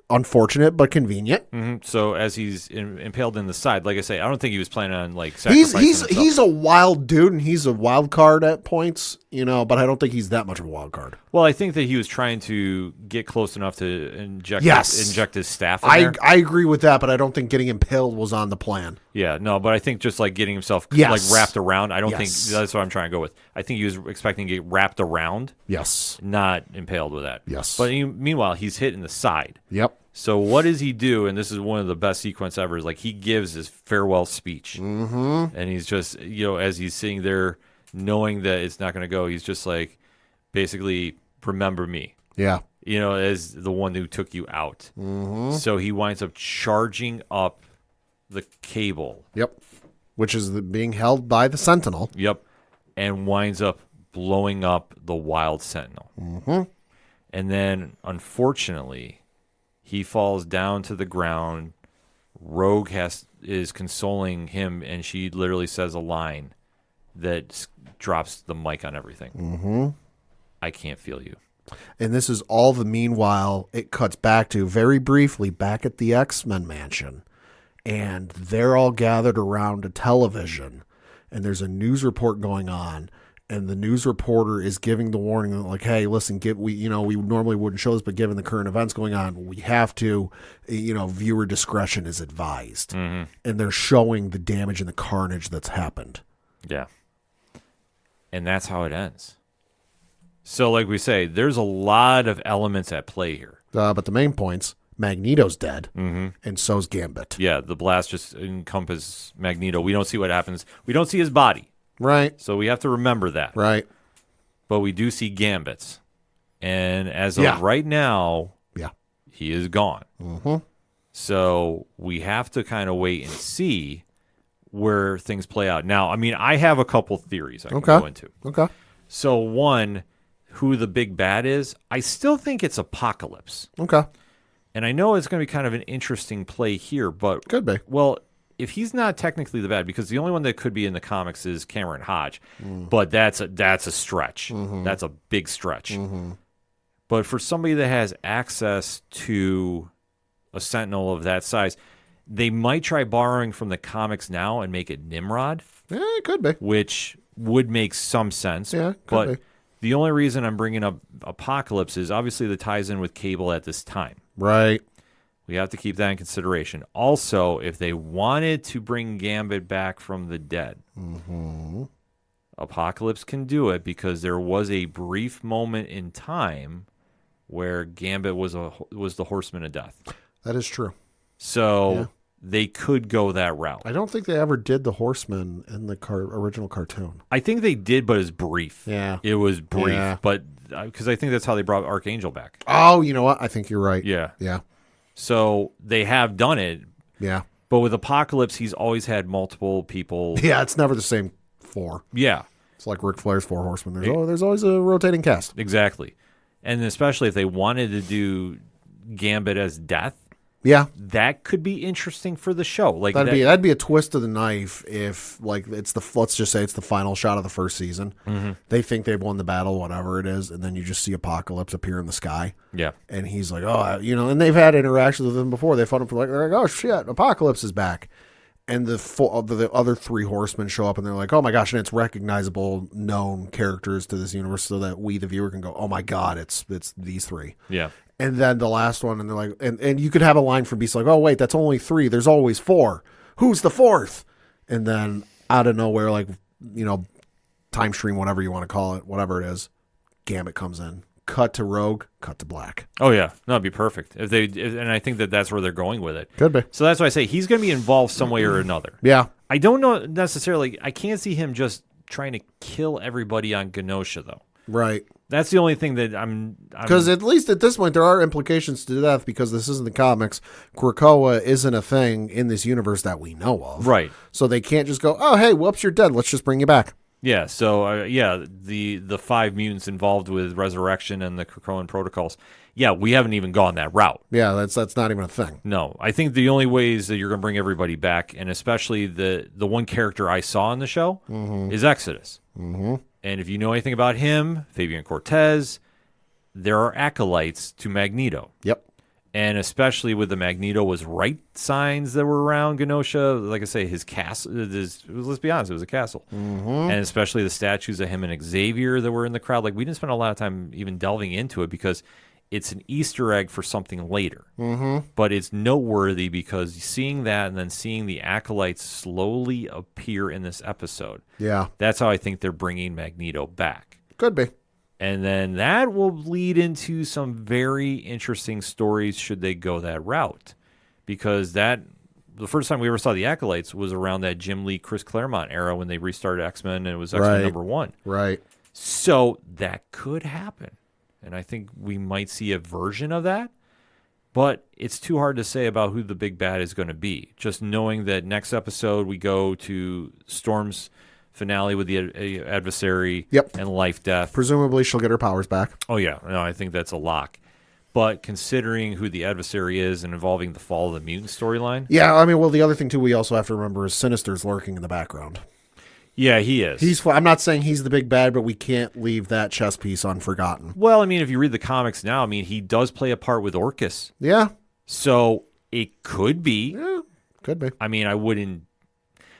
unfortunate but convenient. So as he's impaled in the side, like I say, I don't think he was planning on like sacrificing himself. He's a wild dude, and he's a wild card at points, but I don't think he's that much of a wild card. Well, I think that he was trying to get close enough to inject his staff in there. I agree with that, but I don't think getting impaled was on the plan. Yeah, no, but I think just like getting himself like wrapped around, I don't think that's what I'm trying to go with. I think he was expecting to get wrapped around. Yes. Not impaled with that. Yes. But meanwhile, he's hit in the side. Yep. So what does he do? And this is one of the best sequence ever. Is like he gives his farewell speech, and he's just as he's sitting there, knowing that it's not going to go, he's just like, basically, remember me. Yeah. As the one who took you out. So he winds up charging up the cable. Yep. Which is being held by the Sentinel. Yep. And winds up blowing up the Wild Sentinel. And then, unfortunately, he falls down to the ground. Rogue is consoling him, and she literally says a line that drops the mic on everything. I can't feel you. And this is all the meanwhile it cuts back to, very briefly, back at the X-Men mansion. And they're all gathered around a television, and there's a news report going on. And the news reporter is giving the warning, like, "Hey, listen, we normally wouldn't show this, but given the current events going on, we have to, viewer discretion is advised." And they're showing the damage and the carnage that's happened. Yeah, and that's how it ends. So, like we say, there's a lot of elements at play here. But the main points: Magneto's dead, and so's Gambit. Yeah, the blast just encompasses Magneto. We don't see what happens. We don't see his body. Right. So we have to remember that. Right. But we do see Gambits. And as of right now, he is gone. So we have to kind of wait and see where things play out. Now, I have a couple theories I can go into. Okay. So one, who the big bad is, I still think it's Apocalypse. Okay. And I know it's going to be kind of an interesting play here, but... Could be. Well... If he's not technically the bad, because the only one that could be in the comics is Cameron Hodge, but that's a stretch. That's a big stretch. But for somebody that has access to a Sentinel of that size, they might try borrowing from the comics now and make it Nimrod. Yeah, it could be. Which would make some sense. Yeah, but be. The only reason I'm bringing up Apocalypse is obviously the ties in with Cable at this time. Right. We have to keep that in consideration. Also, if they wanted to bring Gambit back from the dead, Apocalypse can do it because there was a brief moment in time where Gambit was the Horseman of Death. That is true. So they could go that route. I don't think they ever did the Horseman in the original cartoon. I think they did, but it's brief. Yeah. It was brief, but because I think that's how they brought Archangel back. Oh, you know what? I think you're right. Yeah. Yeah. So they have done it. Yeah. But with Apocalypse, he's always had multiple people. Yeah, it's never the same 4. Yeah. It's like Ric Flair's 4 Horsemen. There's always a rotating cast. Exactly. And especially if they wanted to do Gambit as Death, Yeah, that could be interesting for the show. Like that'd be a twist of the knife if, like, let's just say it's the final shot of the first season. Mm-hmm. They think they've won the battle, whatever it is, and then you just see Apocalypse appear in the sky. Yeah. And he's like, oh, and they've had interactions with him before. They fought him for they're like, oh shit, Apocalypse is back. And the other 3 horsemen show up and they're like, oh my gosh, and it's recognizable, known characters to this universe, so that we, the viewer, can go, oh my god, it's these 3. Yeah. And then the last one, and they're like, and you could have a line from Beast like, oh wait, that's only 3. There's always 4. Who's the 4th? And then out of nowhere, like, time stream, whatever you want to call it, whatever it is, Gambit comes in. Cut to Rogue, cut to black. Oh yeah, no, it'd be perfect and I think that's where they're going with it. Could be. So that's why I say he's going to be involved some way or another. Yeah. I don't know necessarily. I can't see him just trying to kill everybody on Genosha though. Right. That's the only thing that I'm because at least at this point there are implications to death, because this isn't the comics. Krakoa isn't a thing in this universe that we know of. Right. So they can't just go, oh hey, whoops, you're dead. Let's just bring you back. Yeah, so the 5 mutants involved with Resurrection and the Krakoan protocols. Yeah, we haven't even gone that route. Yeah, that's not even a thing. No, I think the only ways that you're going to bring everybody back, and especially the one character I saw in the show, is Exodus. Mm-hmm. And if you know anything about him, Fabian Cortez, there are acolytes to Magneto. Yep. And especially with the Magneto was right signs that were around Genosha. Like I say, his castle, let's be honest, it was a castle. Mm-hmm. And especially the statues of him and Xavier that were in the crowd. Like, we didn't spend a lot of time even delving into it because it's an Easter egg for something later. Mm-hmm. But it's noteworthy because seeing that and then seeing the acolytes slowly appear in this episode. Yeah. That's how I think they're bringing Magneto back. Could be. And then that will lead into some very interesting stories should they go that route. Because the first time we ever saw the Acolytes was around that Jim Lee, Chris Claremont era when they restarted X-Men and it was X-Men #1. Right. So that could happen. And I think we might see a version of that. But it's too hard to say about who the big bad is going to be. Just knowing that next episode we go to Storm's finale with the adversary and life death. Presumably she'll get her powers back. Oh yeah, no, I think that's a lock. But considering who the adversary is and involving the Fall of the Mutant storyline. Yeah, I mean, well, the other thing too we also have to remember is Sinister's lurking in the background. Yeah, he is. I'm not saying he's the big bad, but we can't leave that chess piece unforgotten. Well, I mean, if you read the comics now, I mean, he does play a part with Orcus. Yeah. So it could be. Yeah, could be. I mean, I wouldn't.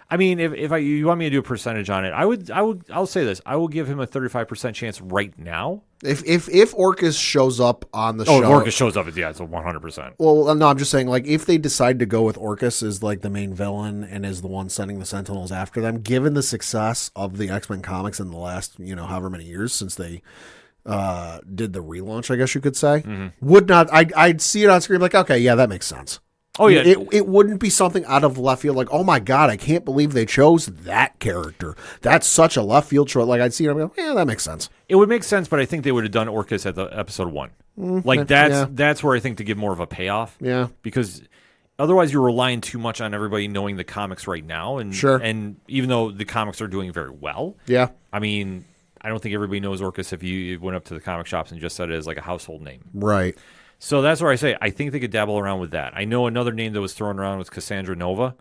I mean, if you want me to do a percentage on it, I'll say this. I will give him a 35% chance right now. If Orcus shows up on the show. Oh, if Orcus shows up, yeah, it's a 100%. Well, no, I'm just saying, like, if they decide to go with Orcus as, like, the main villain and is the one sending the Sentinels after them, given the success of the X-Men comics in the last, however many years since they did the relaunch, I guess you could say, I'd see it on screen like, okay, yeah, that makes sense. Oh, yeah. It wouldn't be something out of left field like, oh, my God, I can't believe they chose that character. That's such a left field choice. Like, I'd see it and I'd go, yeah, that makes sense. It would make sense, but I think they would have done Orcus at the episode 1. That's where I think to give more of a payoff. Yeah. Because otherwise you're relying too much on everybody knowing the comics right now. And, and even though the comics are doing very well. Yeah. I mean, I don't think everybody knows Orcus if you went up to the comic shops and just said it as like a household name. Right. So that's where I say I think they could dabble around with that. I know another name that was thrown around was Cassandra Nova.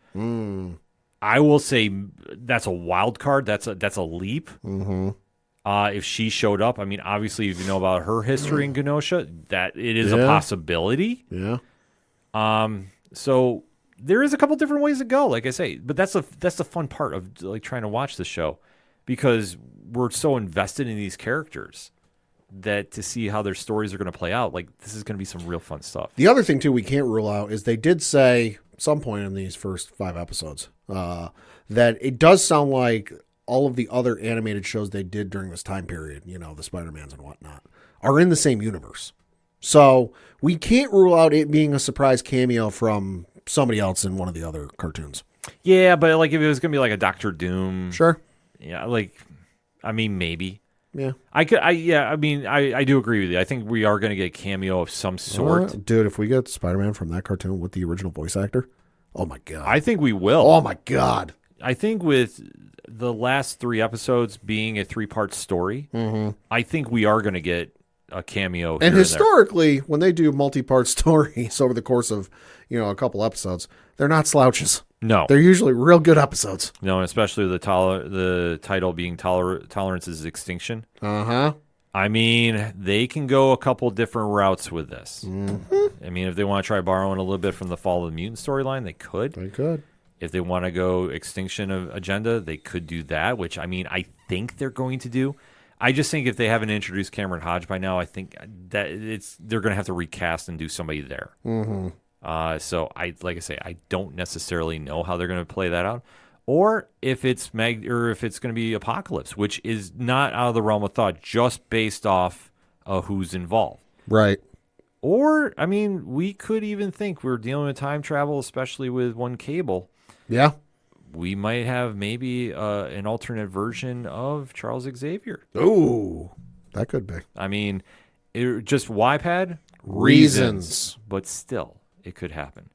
I will say that's a wild card. That's a leap. Mm-hmm. If she showed up, I mean, obviously, if you know about her history in Genosha, that it is a possibility. Yeah. So there is a couple different ways to go, like I say, but that's the fun part of like trying to watch the show because we're so invested in these characters. That to see how their stories are going to play out, like this is going to be some real fun stuff. The other thing too we can't rule out is they did say some point in these first 5 episodes that it does sound like all of the other animated shows they did during this time period, the Spider-Mans and whatnot, are in the same universe. So we can't rule out it being a surprise cameo from somebody else in one of the other cartoons. Yeah, but like if it was going to be like a Doctor Doom, sure. Yeah, like I mean maybe. Yeah. I do agree with you. I think we are going to get a cameo of some sort. Dude, if we get Spider-Man from that cartoon with the original voice actor, oh my God. I think we will. Oh my God. I think with the last 3 episodes being a 3-part story, I think we are going to get a cameo. And historically, when they do multi-part stories over the course of, a couple episodes, they're not slouches. No. They're usually real good episodes. No, and especially the title being Tolerance is Extinction. Uh-huh. I mean, they can go a couple different routes with this. Mm-hmm. I mean, if they want to try borrowing a little bit from the Fall of the Mutant storyline, they could. They could. If they want to go extinction of agenda, they could do that, which, I mean, I think they're going to do. I just think if they haven't introduced Cameron Hodge by now, I think that they're going to have to recast and do somebody there. Mm-hmm. So like I say, I don't necessarily know how they're going to play that out, or if it's going to be Apocalypse, which is not out of the realm of thought, just based off who's involved. Right. Or, I mean, we could even think we're dealing with time travel, especially with one Cable. Yeah. We might have maybe an alternate version of Charles Xavier. Ooh, that could be. I mean, just YPAD? Reasons. But still, it could happen.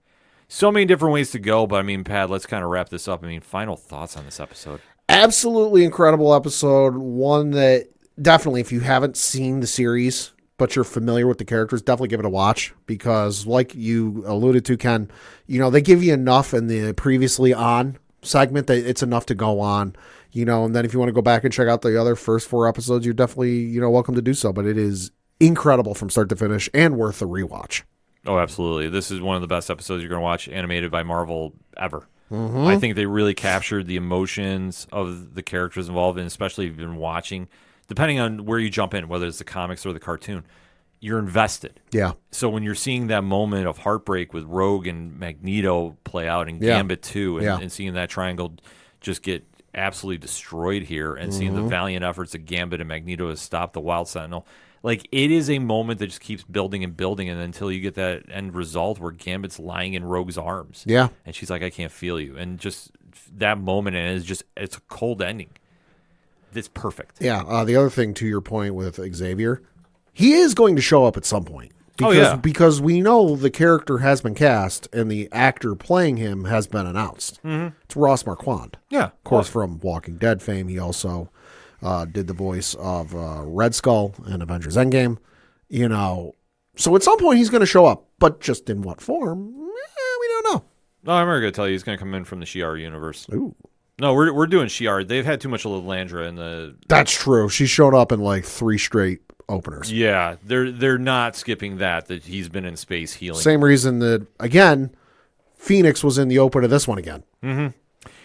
So many different ways to go, but I mean, Pat, let's kind of wrap this up. I mean, final thoughts on this episode. Absolutely incredible episode. One that definitely, if you haven't seen the series, but you're familiar with the characters, definitely give it a watch because like you alluded to, Ken, they give you enough in the previously on segment that it's enough to go on, and then if you want to go back and check out the other first 4 episodes, you're definitely, welcome to do so, but it is incredible from start to finish and worth a rewatch. Oh, absolutely. This is one of the best episodes you're going to watch animated by Marvel ever. Mm-hmm. I think they really captured the emotions of the characters involved, and especially if you've been watching, depending on where you jump in, whether it's the comics or the cartoon, you're invested. Yeah. So when you're seeing that moment of heartbreak with Rogue and Magneto play out in Gambit 2 and seeing that triangle just get absolutely destroyed here and seeing the valiant efforts of Gambit and Magneto to stop the Wild Sentinel, like it is a moment that just keeps building and building, and until you get that end result where Gambit's lying in Rogue's arms. Yeah. And she's like, I can't feel you. And just that moment, and it's a cold ending. It's perfect. Yeah. The other thing to your point with Xavier, he is going to show up at some point. Because we know the character has been cast and the actor playing him has been announced. Mm-hmm. It's Ross Marquand. Yeah. Of course, from Walking Dead fame. He also did the voice of Red Skull in Avengers Endgame. So at some point he's going to show up, but just in what form? We don't know. No, I'm going to tell you he's going to come in from the Shi'ar universe. Ooh. No, we're doing Shi'ar. They've had too much of Lilandra in the... That's true. She showed up in like 3 straight openers. Yeah, they're not skipping that he's been in space healing. Same reason that, again, Phoenix was in the open of this one again. Mm-hmm.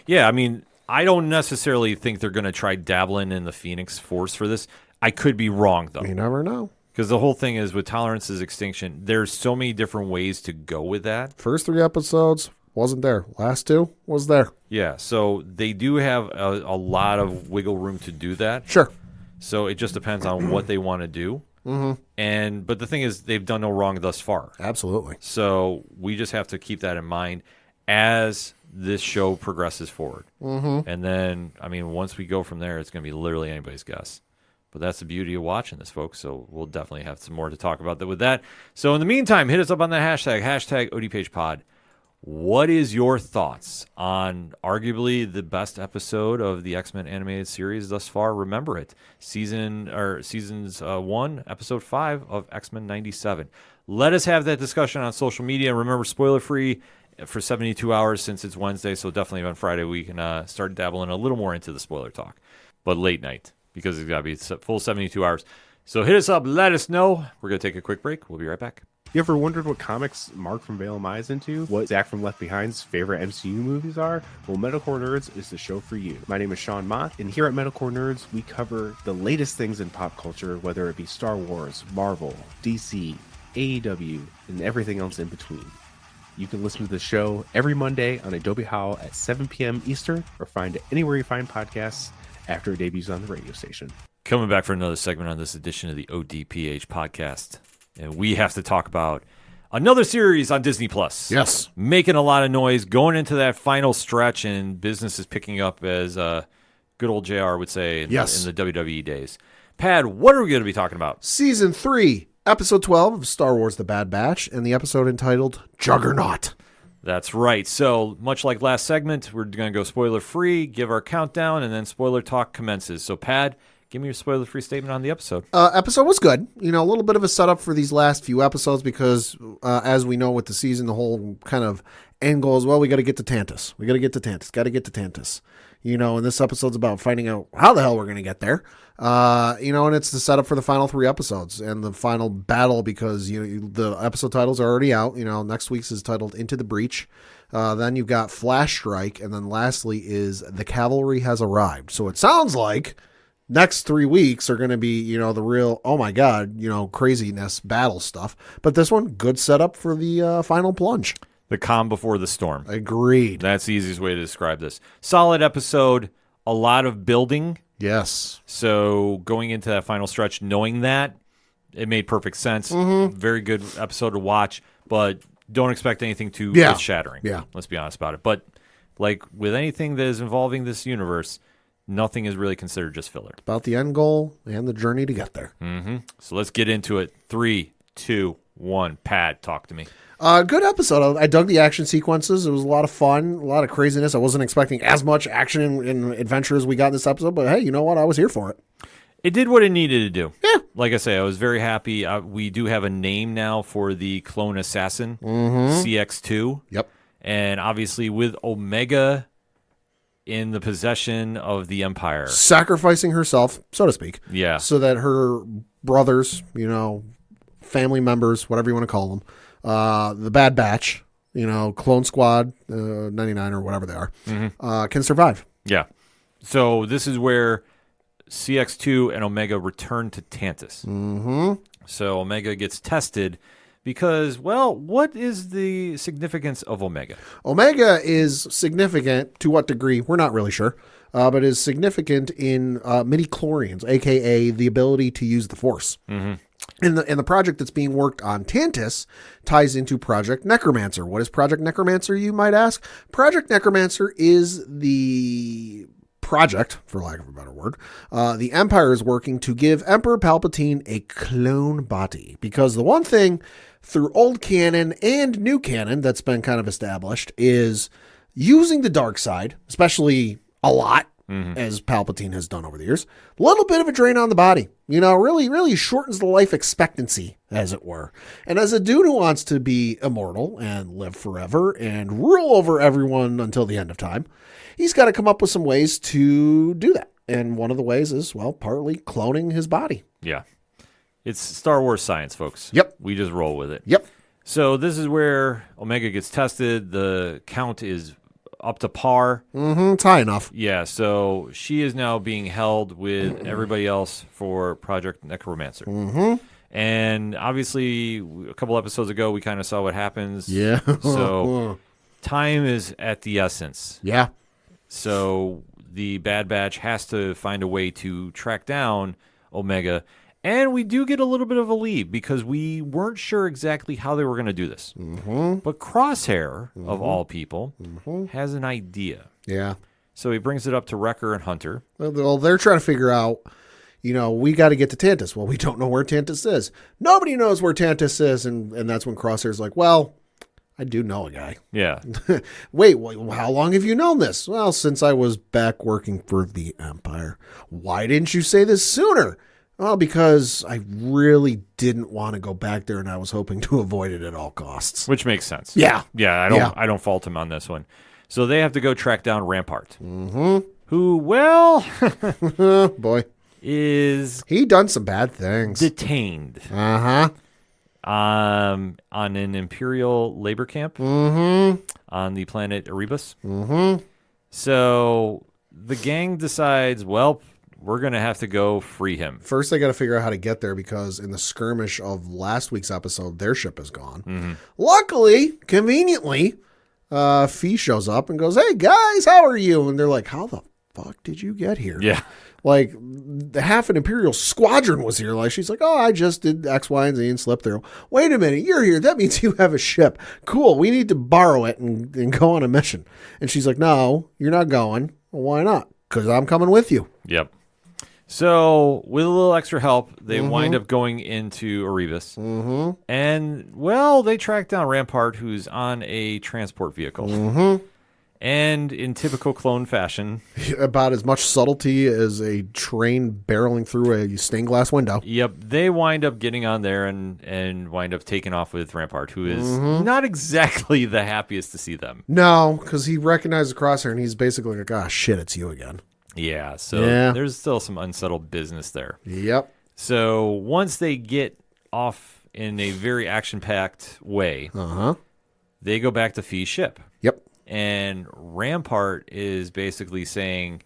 Yeah, I mean, I don't necessarily think they're going to try dabbling in the Phoenix Force for this. I could be wrong, though. You never know. Because the whole thing is with Tolerance's Extinction, there's so many different ways to go with that. First 3 episodes, wasn't there. Last 2, was there. Yeah, so they do have a lot of wiggle room to do that. Sure. So it just depends on what they want to do. Mm-hmm. But the thing is, they've done no wrong thus far. Absolutely. So we just have to keep that in mind as this show progresses forward. Mm-hmm. And then, I mean, once we go from there, it's going to be literally anybody's guess. But that's the beauty of watching this, folks. So we'll definitely have some more to talk about with that. So in the meantime, hit us up on the hashtag ODPHpod. What is your thoughts on arguably the best episode of the X-Men animated series thus far? Remember it, seasons 1, episode 5 of X-Men 97. Let us have that discussion on social media. Remember, spoiler free for 72 hours since it's Wednesday. So definitely on Friday we can start dabbling a little more into the spoiler talk, but late night because it's got to be full 72 hours. So hit us up, let us know. We're gonna take a quick break. We'll be right back. You ever wondered what comics Mark from Vale is into? What Zach from Left Behind's favorite MCU movies are? Well, Metalcore Nerds is the show for you. My name is Sean Mott, and here at Metalcore Nerds, we cover the latest things in pop culture, whether it be Star Wars, Marvel, DC, AEW, and everything else in between. You can listen to the show every Monday on Adobe Howl at 7 p.m. Eastern, or find it anywhere you find podcasts after it debuts on the radio station. Coming back for another segment on this edition of the ODPH podcast. And we have to talk about another series on Disney Plus. Yes. Making a lot of noise, going into that final stretch, and business is picking up, as good old JR would say in the WWE days. Pad, what are we going to be talking about? Season 3, Episode 12 of Star Wars The Bad Batch, and the episode entitled Juggernaut. That's right. So, much like last segment, we're going to go spoiler-free, give our countdown, and then spoiler talk commences. So, Pad, give me your spoiler-free statement on the episode. Episode was good. You know, a little bit of a setup for these last few episodes because, as we know with the season, the whole kind of end goal is, well, we got to get to Tantus. Got to get to Tantus. You know, and this episode's about finding out how the hell we're going to get there. You know, and it's the setup for the final 3 episodes and the final battle because, you know, the episode titles are already out. You know, next week's is titled Into the Breach. Then you've got Flash Strike. And then lastly is The Cavalry Has Arrived. So it sounds like next 3 weeks are going to be, you know, the real, oh my God, you know, craziness battle stuff. But this one, good setup for the final plunge. The calm before the storm. Agreed. That's the easiest way to describe this. Solid episode, a lot of building. Yes. So going into that final stretch, knowing that, it made perfect sense. Mm-hmm. Very good episode to watch, but don't expect anything too earth-shattering. Yeah. Let's be honest about it. But like with anything that is involving this universe, nothing is really considered just filler. About the end goal and the journey to get there. Mm-hmm. So let's get into it. 3, 2, 1. Pat, talk to me. Good episode. I dug the action sequences. It was a lot of fun, a lot of craziness. I wasn't expecting as much action and adventure as we got in this episode, but hey, you know what? I was here for it. It did what it needed to do. Yeah. Like I say, I was very happy. We do have a name now for the clone assassin, CX2. Yep. And obviously with Omega in the possession of the Empire. Sacrificing herself, so to speak. Yeah. So that her brothers, you know, family members, whatever you want to call them, the Bad Batch, you know, Clone Squad, 99 or whatever they are, can survive. Yeah. So this is where CX2 and Omega return to Tantus. Mm-hmm. So Omega gets tested because, well, what is the significance of Omega? Omega is significant to what degree? We're not really sure, but is significant in midi-chlorians, a.k.a. the ability to use the Force. Mm-hmm. And the project that's being worked on Tantus ties into Project Necromancer. What is Project Necromancer, you might ask? Project Necromancer is the project, for lack of a better word, the Empire is working to give Emperor Palpatine a clone body. Because the one thing through old canon and new canon that's been kind of established is using the dark side, especially a lot, as Palpatine has done over the years, a little bit of a drain on the body. You know, really shortens the life expectancy, as it were. And as a dude who wants to be immortal and live forever and rule over everyone until the end of time, he's got to come up with some ways to do that. And one of the ways is, well, partly cloning his body. Yeah. It's Star Wars science, folks. Yep. We just roll with it. Yep. So this is where Omega gets tested. The count is up to par. Mm-hmm. It's high enough. Yeah, so she is now being held with everybody else for Project Necromancer. Mm-hmm. And obviously, a couple episodes ago, we kind of saw what happens. Yeah. So time is at the essence. Yeah. So the Bad Batch has to find a way to track down Omega. And we do get a little bit of a lead because we weren't sure exactly how they were going to do this. Mm-hmm. But Crosshair, of all people, has an idea. Yeah. So he brings it up to Wrecker and Hunter. Well, they're trying to figure out, you know, we got to get to Tantus. Well, we don't know where Tantus is. Nobody knows where Tantus is. And that's when Crosshair's like, well, I do know a guy. Yeah. Wait, how long have you known this? Well, since I was back working for the Empire. Why didn't you say this sooner? Well, because I really didn't want to go back there and I was hoping to avoid it at all costs. Which makes sense. Yeah. Yeah, I don't fault him on this one. So they have to go track down Rampart. Who, well, boy, is he done some bad things. detained Uh-huh. on an Imperial labor camp on the planet Erebus. So the gang decides, well, we're going to have to go free him. First, they got to figure out how to get there because in the skirmish of last week's episode, their ship is gone. Luckily, conveniently, Fee shows up and goes, "Hey, guys, how are you?" And they're like, "How the fuck did you get here?" Yeah. Like, the half an Imperial squadron was here. Like, she's like, "Oh, I just did X, Y, and Z and slipped through." Wait a minute, you're here. That means you have a ship. Cool. We need to borrow it and go on a mission. And she's like, "No, you're not going." Well, why not? Because I'm coming with you. Yep. So, with a little extra help, they wind up going into Erebus. And, well, they track down Rampart, who's on a transport vehicle. And in typical clone fashion, About as much subtlety as a train barreling through a stained glass window. yep, they wind up getting on there and wind up taking off with Rampart, who is not exactly the happiest to see them. No, because he recognized the crosshair, and he's basically like, ah, shit, it's you again. Yeah, so Yeah. there's still some unsettled business there. Yep. So once they get off in a very action-packed way, they go back to Fee's ship. Yep. And Rampart is basically saying,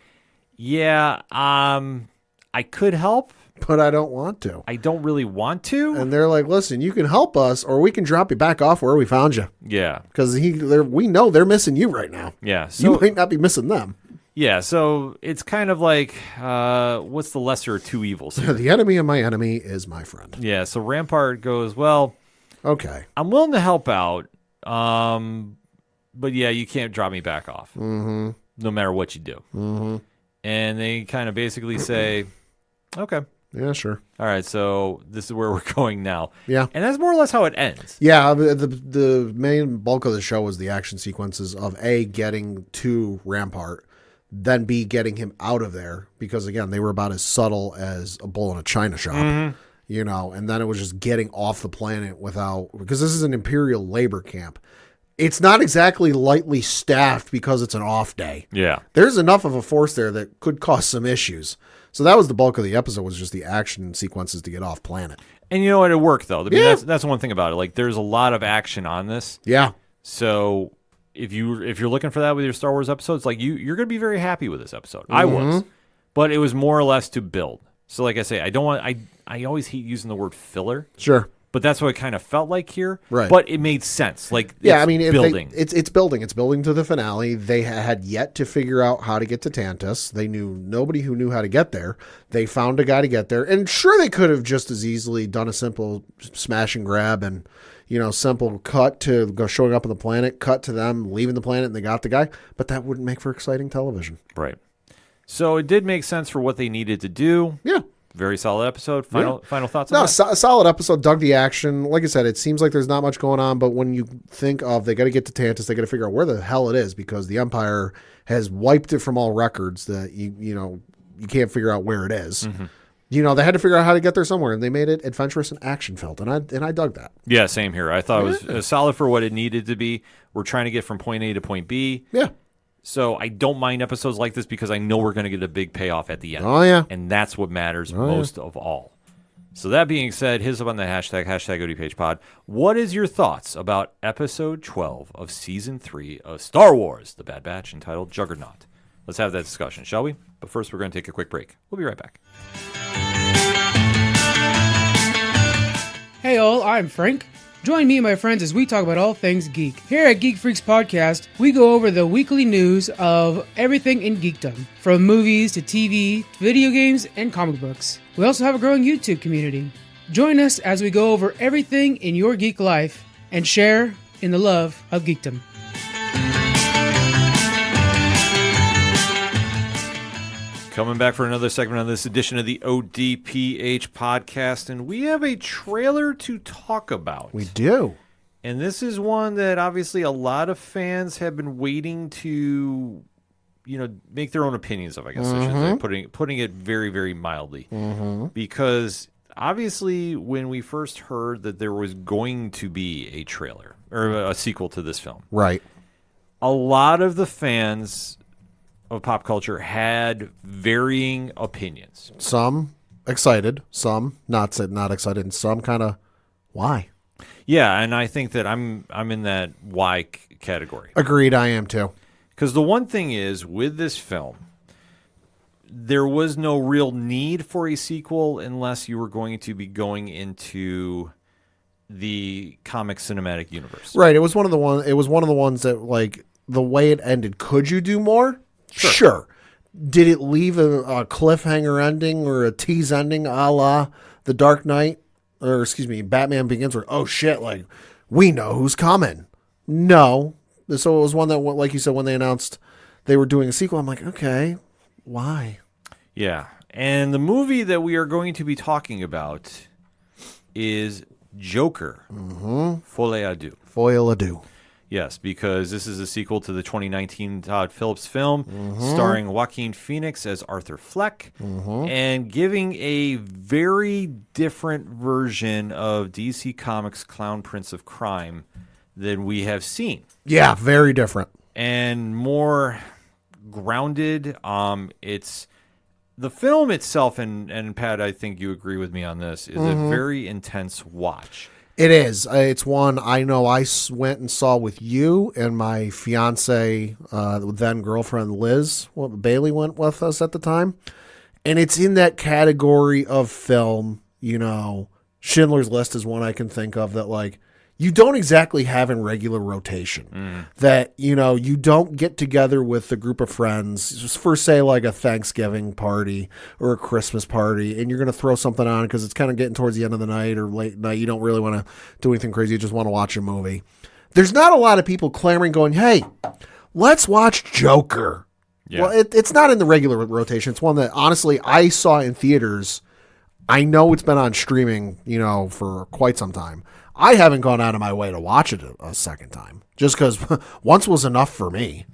yeah, I could help. But I don't want to. I don't really want to. And they're like, listen, you can help us, or we can drop you back off where we found you. Yeah. Because we know they're missing you right now. Yeah. You So, might not be missing them. yeah. So it's kind of like, what's the lesser of two evils? The enemy of my enemy is my friend. Yeah. So Rampart goes, well, Okay. I'm willing to help out. But yeah, you can't drop me back off. No matter what you do. And they kind of basically say, okay. Yeah, sure. All right, so this is where we're going now. Yeah. And that's more or less how it ends. Yeah, the main bulk of the show was the action sequences of A, getting to Rampart, then B, getting him out of there, because again, they were about as subtle as a bull in a china shop, you know, and then it was just getting off the planet because this is an Imperial labor camp. It's not exactly lightly staffed because it's an off day. Yeah. There's enough of a force there that could cause some issues. So that was the bulk of the episode, was just the action sequences to get off planet. And you know what? It worked, though. I mean, Yeah. that's one thing about it. Like, there's a lot of action on this. Yeah. So if you're looking for that with your Star Wars episodes, like you're going to be very happy with this episode. I was. But it was more or less to build. So like I say, I always hate using the word filler. Sure. But that's what it kind of felt like here. Right. But it made sense. Like, Yeah, it's I mean, building. It's building. It's building to the finale. They had yet to figure out how to get to Tantus. They knew nobody who knew how to get there. They found a guy to get there, and sure, they could have just as easily done a simple smash and grab and simple cut to go showing up on the planet, cut to them leaving the planet, and they got the guy. But that wouldn't make for exciting television. Right. So it did make sense for what they needed to do. Yeah. Very solid episode. Final thoughts on No, that? solid episode. Dug the action. Like I said, it seems like there's not much going on, but when you think of they got to get to Tantus, they got to figure out where the hell it is, because the Empire has wiped it from all records that you can't figure out where it is. They had to figure out how to get there somewhere, and they made it adventurous and action filled, and I dug that. Yeah, same here. I thought it was solid for what it needed to be. We're trying to get from point A to point B. Yeah. So I don't mind episodes like this because I know we're going to get a big payoff at the end. Oh yeah. And that's what matters most of all. So that being said, hit us up on the hashtag ODPH pod. What is your thoughts about episode 12 of season 3 of Star Wars, The Bad Batch, entitled Juggernaut? Let's have that discussion, shall we? But first, we're going to take a quick break. We'll be right back. Hey all, I'm Frank. Join me and my friends as we talk about all things geek. Here at Geek Freaks Podcast, we go over the weekly news of everything in geekdom, from movies to TV, video games, and comic books. We also have a growing YouTube community. Join us as we go over everything in your geek life and share in the love of geekdom. Coming back for another segment on this edition of the ODPH podcast, and we have a trailer to talk about. We do. And this is one that obviously a lot of fans have been waiting to, make their own opinions of, I guess I should say, putting it very, very mildly. Because obviously when we first heard that there was going to be a trailer or a sequel to this film, Right. a lot of the fans of pop culture had varying opinions. Some excited, some not excited, and some kind of why. Yeah, and I think that I'm in that why category. Agreed, I am too. Because the one thing is, with this film, there was no real need for a sequel unless you were going to be going into the comic cinematic universe. Right. It was one of the ones that, like, the way it ended. Could you do more? Sure. Did it leave a cliffhanger ending or a tease ending a la The Dark Knight, or excuse me, Batman Begins, where, oh shit, like, we know who's coming? No. So it was one that, like you said, when they announced they were doing a sequel, I'm like, okay, why? Yeah. And the movie that we are going to be talking about is Joker. Folie à deux. Foile à deux. Yes, because this is a sequel to the 2019 Todd Phillips film starring Joaquin Phoenix as Arthur Fleck and giving a very different version of DC Comics' Clown Prince of Crime than we have seen. Yeah, very different. And more grounded. It's the film itself, and Pat, I think you agree with me on this, is a very intense watch. It is. It's one I know I went and saw with you and my fiance, then girlfriend Liz. Bailey went with us at the time. And it's in that category of film, Schindler's List is one I can think of that, like, you don't exactly have in regular rotation. That, you don't get together with a group of friends just for, say, like a Thanksgiving party or a Christmas party, and you're going to throw something on because it's kind of getting towards the end of the night or late night. You don't really want to do anything crazy. You just want to watch a movie. There's not a lot of people clamoring going, hey, let's watch Joker. Yeah. Well, it's not in the regular rotation. It's one that, honestly, I saw in theaters. I know it's been on streaming, for quite some time. I haven't gone out of my way to watch it a second time, just because once was enough for me.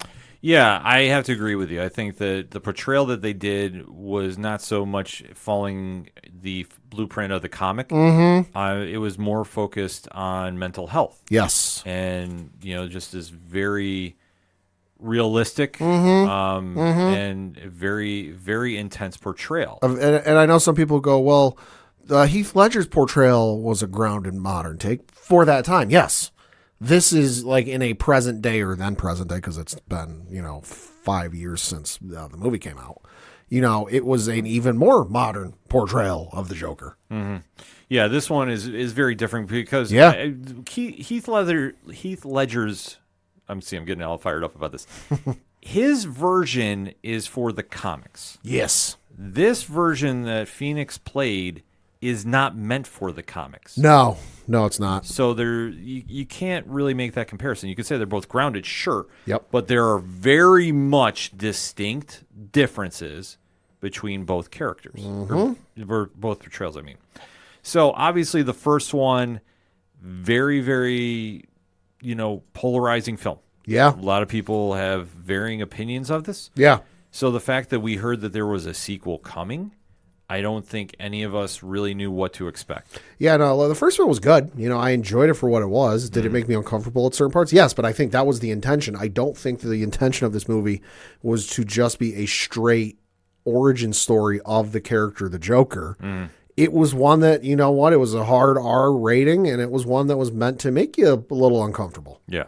Yeah, I have to agree with you. I think that the portrayal that they did was not so much following the blueprint of the comic. It was more focused on mental health. Yes. And, just this very realistic and very, very intense portrayal. And I know some people go, well, Heath Ledger's portrayal was a grounded modern take for that time. Yes. This is like in a present day or then present day, because it's been, 5 years since the movie came out. It was an even more modern portrayal of the Joker. Yeah, this one is very different because Heath Ledger's, I'm getting all fired up about this. His version is for the comics. Yes. This version that Phoenix played is not meant for the comics. No, it's not. So you can't really make that comparison. You could say they're both grounded, sure. Yep. But there are very much distinct differences between both characters. Or both portrayals, I mean. So obviously the first one, very, very, polarizing film. Yeah. A lot of people have varying opinions of this. Yeah. So the fact that we heard that there was a sequel coming, I don't think any of us really knew what to expect. Yeah, no, the first one was good. I enjoyed it for what it was. Did it make me uncomfortable at certain parts? Yes, but I think that was the intention. I don't think that the intention of this movie was to just be a straight origin story of the character, the Joker. It was one that, it was a hard R rating, and it was one that was meant to make you a little uncomfortable. Yeah.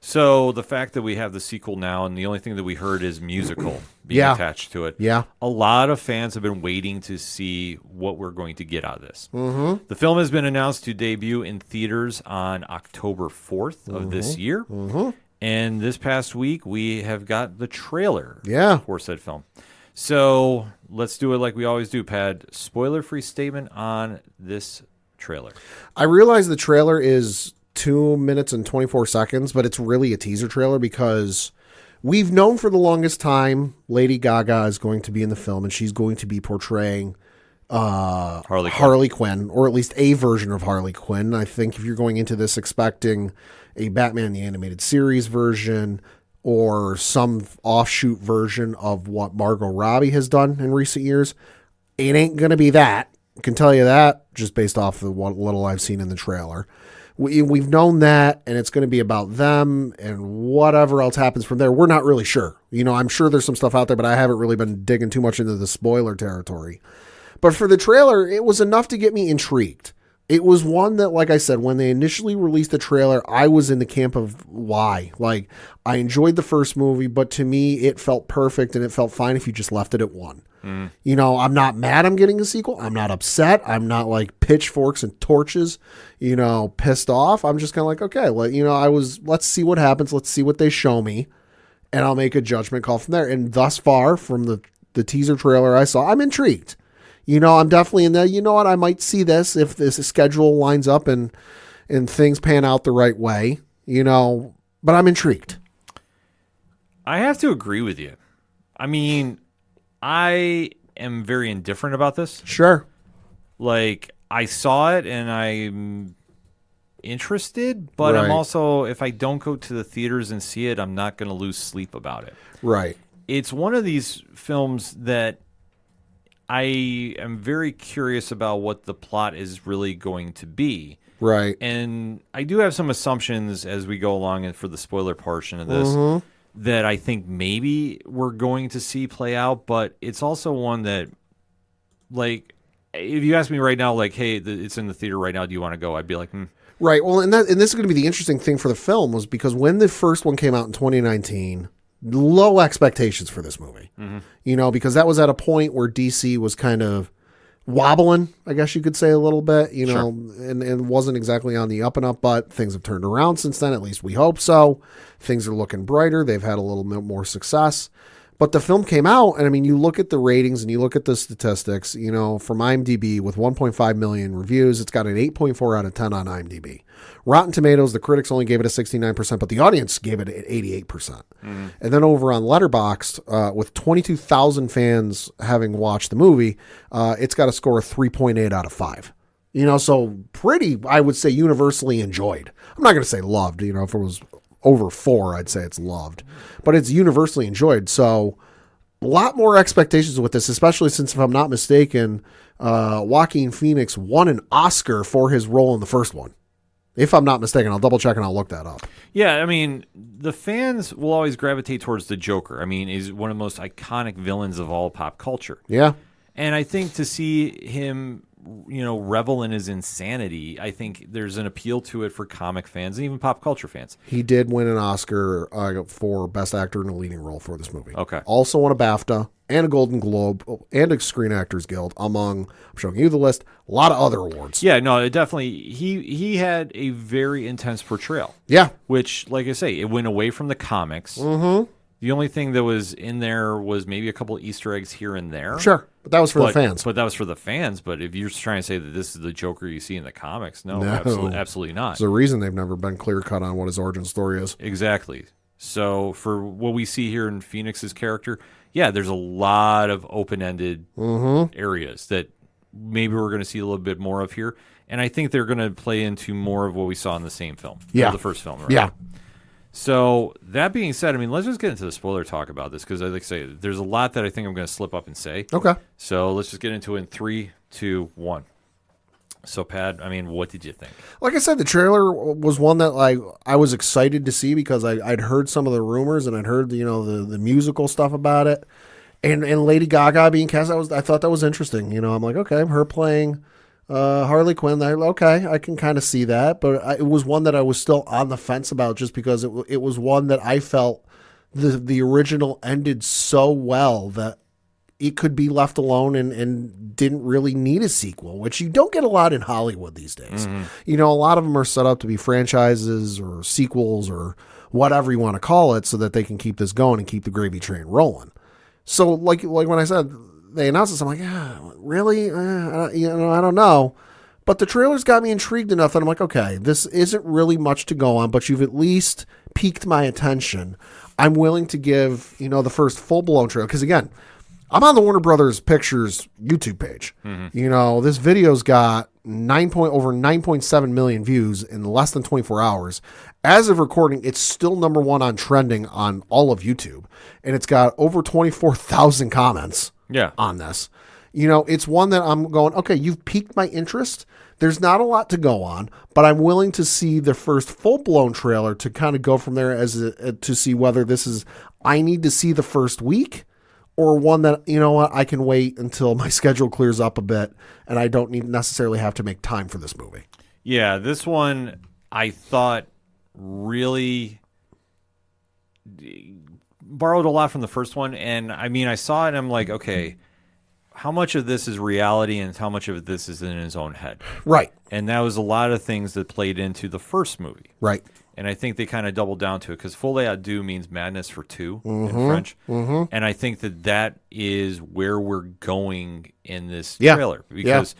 So the fact that we have the sequel now, and the only thing that we heard is musical being attached to it. Yeah. A lot of fans have been waiting to see what we're going to get out of this. The film has been announced to debut in theaters on October 4th of this year. And this past week, we have got the trailer for said film. So let's do it like we always do, Pad. Spoiler-free statement on this trailer. I realize the trailer is 2 minutes and 24 seconds, but it's really a teaser trailer because we've known for the longest time Lady Gaga is going to be in the film, and she's going to be portraying Harley Quinn, or at least a version of Harley Quinn. I think if you're going into this expecting a Batman the Animated Series version or some offshoot version of what Margot Robbie has done in recent years, it ain't going to be that. I can tell you that just based off of what little I've seen in the trailer. We've known that, and it's going to be about them, and whatever else happens from there, we're not really sure. I'm sure there's some stuff out there, but I haven't really been digging too much into the spoiler territory. But for the trailer, it was enough to get me intrigued. It was one that, like I said, when they initially released the trailer, I was in the camp of why. Like, I enjoyed the first movie, but to me, it felt perfect, and it felt fine if you just left it at one. I'm not mad I'm getting a sequel. I'm not upset. I'm not like pitchforks and torches, pissed off. I'm just kind of like, okay, let's see what happens. Let's see what they show me, and I'll make a judgment call from there. And thus far, from the teaser trailer I saw, I'm intrigued. I'm definitely in there. What? I might see this if this schedule lines up and things pan out the right way, but I'm intrigued. I have to agree with you. I mean, I am very indifferent about this. Sure. Like, I saw it and I'm interested, but I'm Right. also, if I don't go to the theaters and see it, I'm not going to lose sleep about it. Right. It's one of these films that I am very curious about what the plot is really going to be. Right. And I do have some assumptions as we go along and for the spoiler portion of this that I think maybe we're going to see play out, but it's also one that, like, if you ask me right now, like, hey, it's in the theater right now, do you want to go? I'd be like, Right. Well, and this is going to be the interesting thing for the film was because when the first one came out in 2019, low expectations for this movie, you know, because that was at a point where DC was kind of wobbling, I guess you could say a little bit, you know, and wasn't exactly on the up and up, but things have turned around since then. At least we hope so. Things are looking brighter. They've had a little bit more success. But the film came out, and I mean, you look at the ratings and you look at the statistics, you know, from IMDb with 1.5 million reviews, it's got an 8.4 out of 10 on IMDb. Rotten Tomatoes, the critics only gave it a 69%, but the audience gave it an 88%. And then over on Letterboxd, with 22,000 fans having watched the movie, it's got a score of 3.8 out of 5. You know, so pretty, I would say, universally enjoyed. I'm not going to say loved, you know, if it was over 4, I'd say it's loved, but it's universally enjoyed. So a lot more expectations with this, especially since, if I'm not mistaken, Joaquin Phoenix won an Oscar for his role in the first one. If I'm not mistaken, I'll double check and I'll look that up. yeah, I mean, the fans will always gravitate towards the Joker. I mean, he's one of the most iconic villains of all pop culture. Yeah. And I think to see him, you know, revel in his insanity, I think there's an appeal to it for comic fans and even pop culture fans. He did win an Oscar for Best Actor in a Leading Role for this movie. Okay. Also won a BAFTA and a Golden Globe and a Screen Actors Guild, among, I'm showing you the list, a lot of other awards. Yeah, no, it definitely, he had a very intense portrayal. Yeah. Which, like I say, it went away from the comics. Mm-hmm. The only thing that was in there was maybe a couple of Easter eggs here and there. Sure. But that was for the fans. But that was for the fans. But if you're trying to say that this is the Joker you see in the comics, no. Absolutely not. There's a reason they've never been clear cut on what his origin story is. Exactly. So for what we see here in Phoenix's character, yeah, there's a lot of open-ended areas that maybe we're going to see a little bit more of here. And I think they're going to play into more of what we saw in the same film. Yeah. The first film, right? Yeah. So that being said, I mean, let's just get into the spoiler talk about this because, like I say, there's a lot that I think I'm going to slip up and say. Okay. So let's just get into it in 3, 2, 1. So, Pat, I mean, what did you think? Like I said, the trailer was one that I was excited to see because I'd heard some of the rumors and I'd heard the musical stuff about it, and Lady Gaga being cast. I thought that was interesting. You know, I'm like, okay, her playing Harley Quinn. Okay, I can kind of see that, but it was one that I was still on the fence about just because it was one that I felt the original ended so well that it could be left alone and didn't really need a sequel, which you don't get a lot in Hollywood these days. You know, a lot of them are set up to be franchises or sequels or whatever you want to call it so that they can keep this going and keep the gravy train rolling. So like when I said they announced this, I'm like, really? I don't know. But the trailers got me intrigued enough that I'm like, okay, this isn't really much to go on, but you've at least piqued my attention. I'm willing to give, the first full-blown trailer. Because again, I'm on the Warner Brothers Pictures YouTube page. This video's got over 9.7 million views in less than 24 hours. As of recording, it's still number 1 on trending on all of YouTube. And it's got over 24,000 comments on this. It's one that I'm going, okay, you've piqued my interest. There's not a lot to go on, but I'm willing to see the first full-blown trailer to kind of go from there to see whether this is, I need to see the first week, or one that, I can wait until my schedule clears up a bit and I don't necessarily have to make time for this movie. Yeah, this one I thought really borrowed a lot from the first one. And I mean, I saw it and I'm like, okay, how much of this is reality and how much of this is in his own head? Right. And that was a lot of things that played into the first movie. Right. And I think they kind of doubled down to it because Folie à deux means madness for two in French. And I think that is where we're going in this trailer because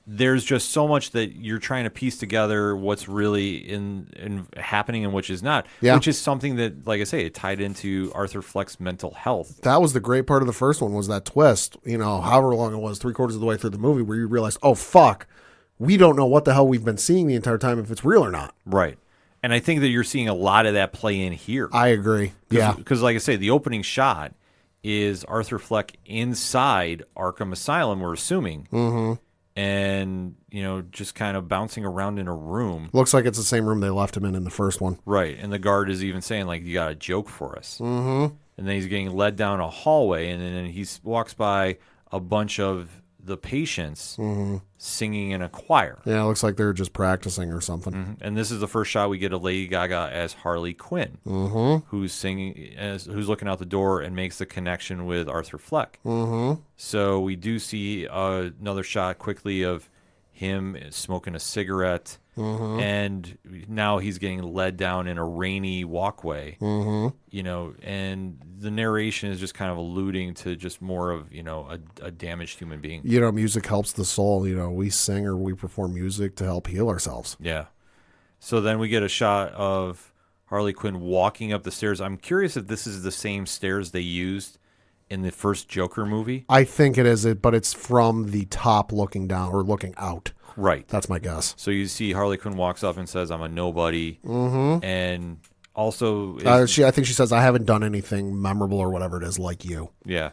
there's just so much that you're trying to piece together what's really in happening and which is not, which is something that, like I say, it tied into Arthur Fleck's mental health. That was the great part of the first one, was that twist, however long it was, 3/4 of the way through the movie, where you realized, oh, fuck, we don't know what the hell we've been seeing the entire time, if it's real or not. Right. And I think that you're seeing a lot of that play in here. I agree. Yeah. Because, like I say, the opening shot is Arthur Fleck inside Arkham Asylum, we're assuming. Mm-hmm. And, just kind of bouncing around in a room. Looks like it's the same room they left him in the first one. Right. And the guard is even saying, like, you got a joke for us. Mm-hmm. And then he's getting led down a hallway, and then he walks by a bunch of the patients singing in a choir. Yeah, it looks like they're just practicing or something. Mm-hmm. And this is the first shot we get of Lady Gaga as Harley Quinn, who's singing, who's looking out the door and makes the connection with Arthur Fleck. Mm-hmm. So we do see another shot quickly of him smoking a cigarette, and now he's getting led down in a rainy walkway, and the narration is just kind of alluding to just more of, a damaged human being. Music helps the soul. We sing or we perform music to help heal ourselves. Yeah. So then we get a shot of Harley Quinn walking up the stairs. I'm curious if this is the same stairs they used in the first Joker movie. I think it is, but it's from the top looking down or looking out. Right. That's my guess. So you see Harley Quinn walks up and says, I'm a nobody. Mm-hmm. And also... I think she says, I haven't done anything memorable or whatever it is like you. Yeah.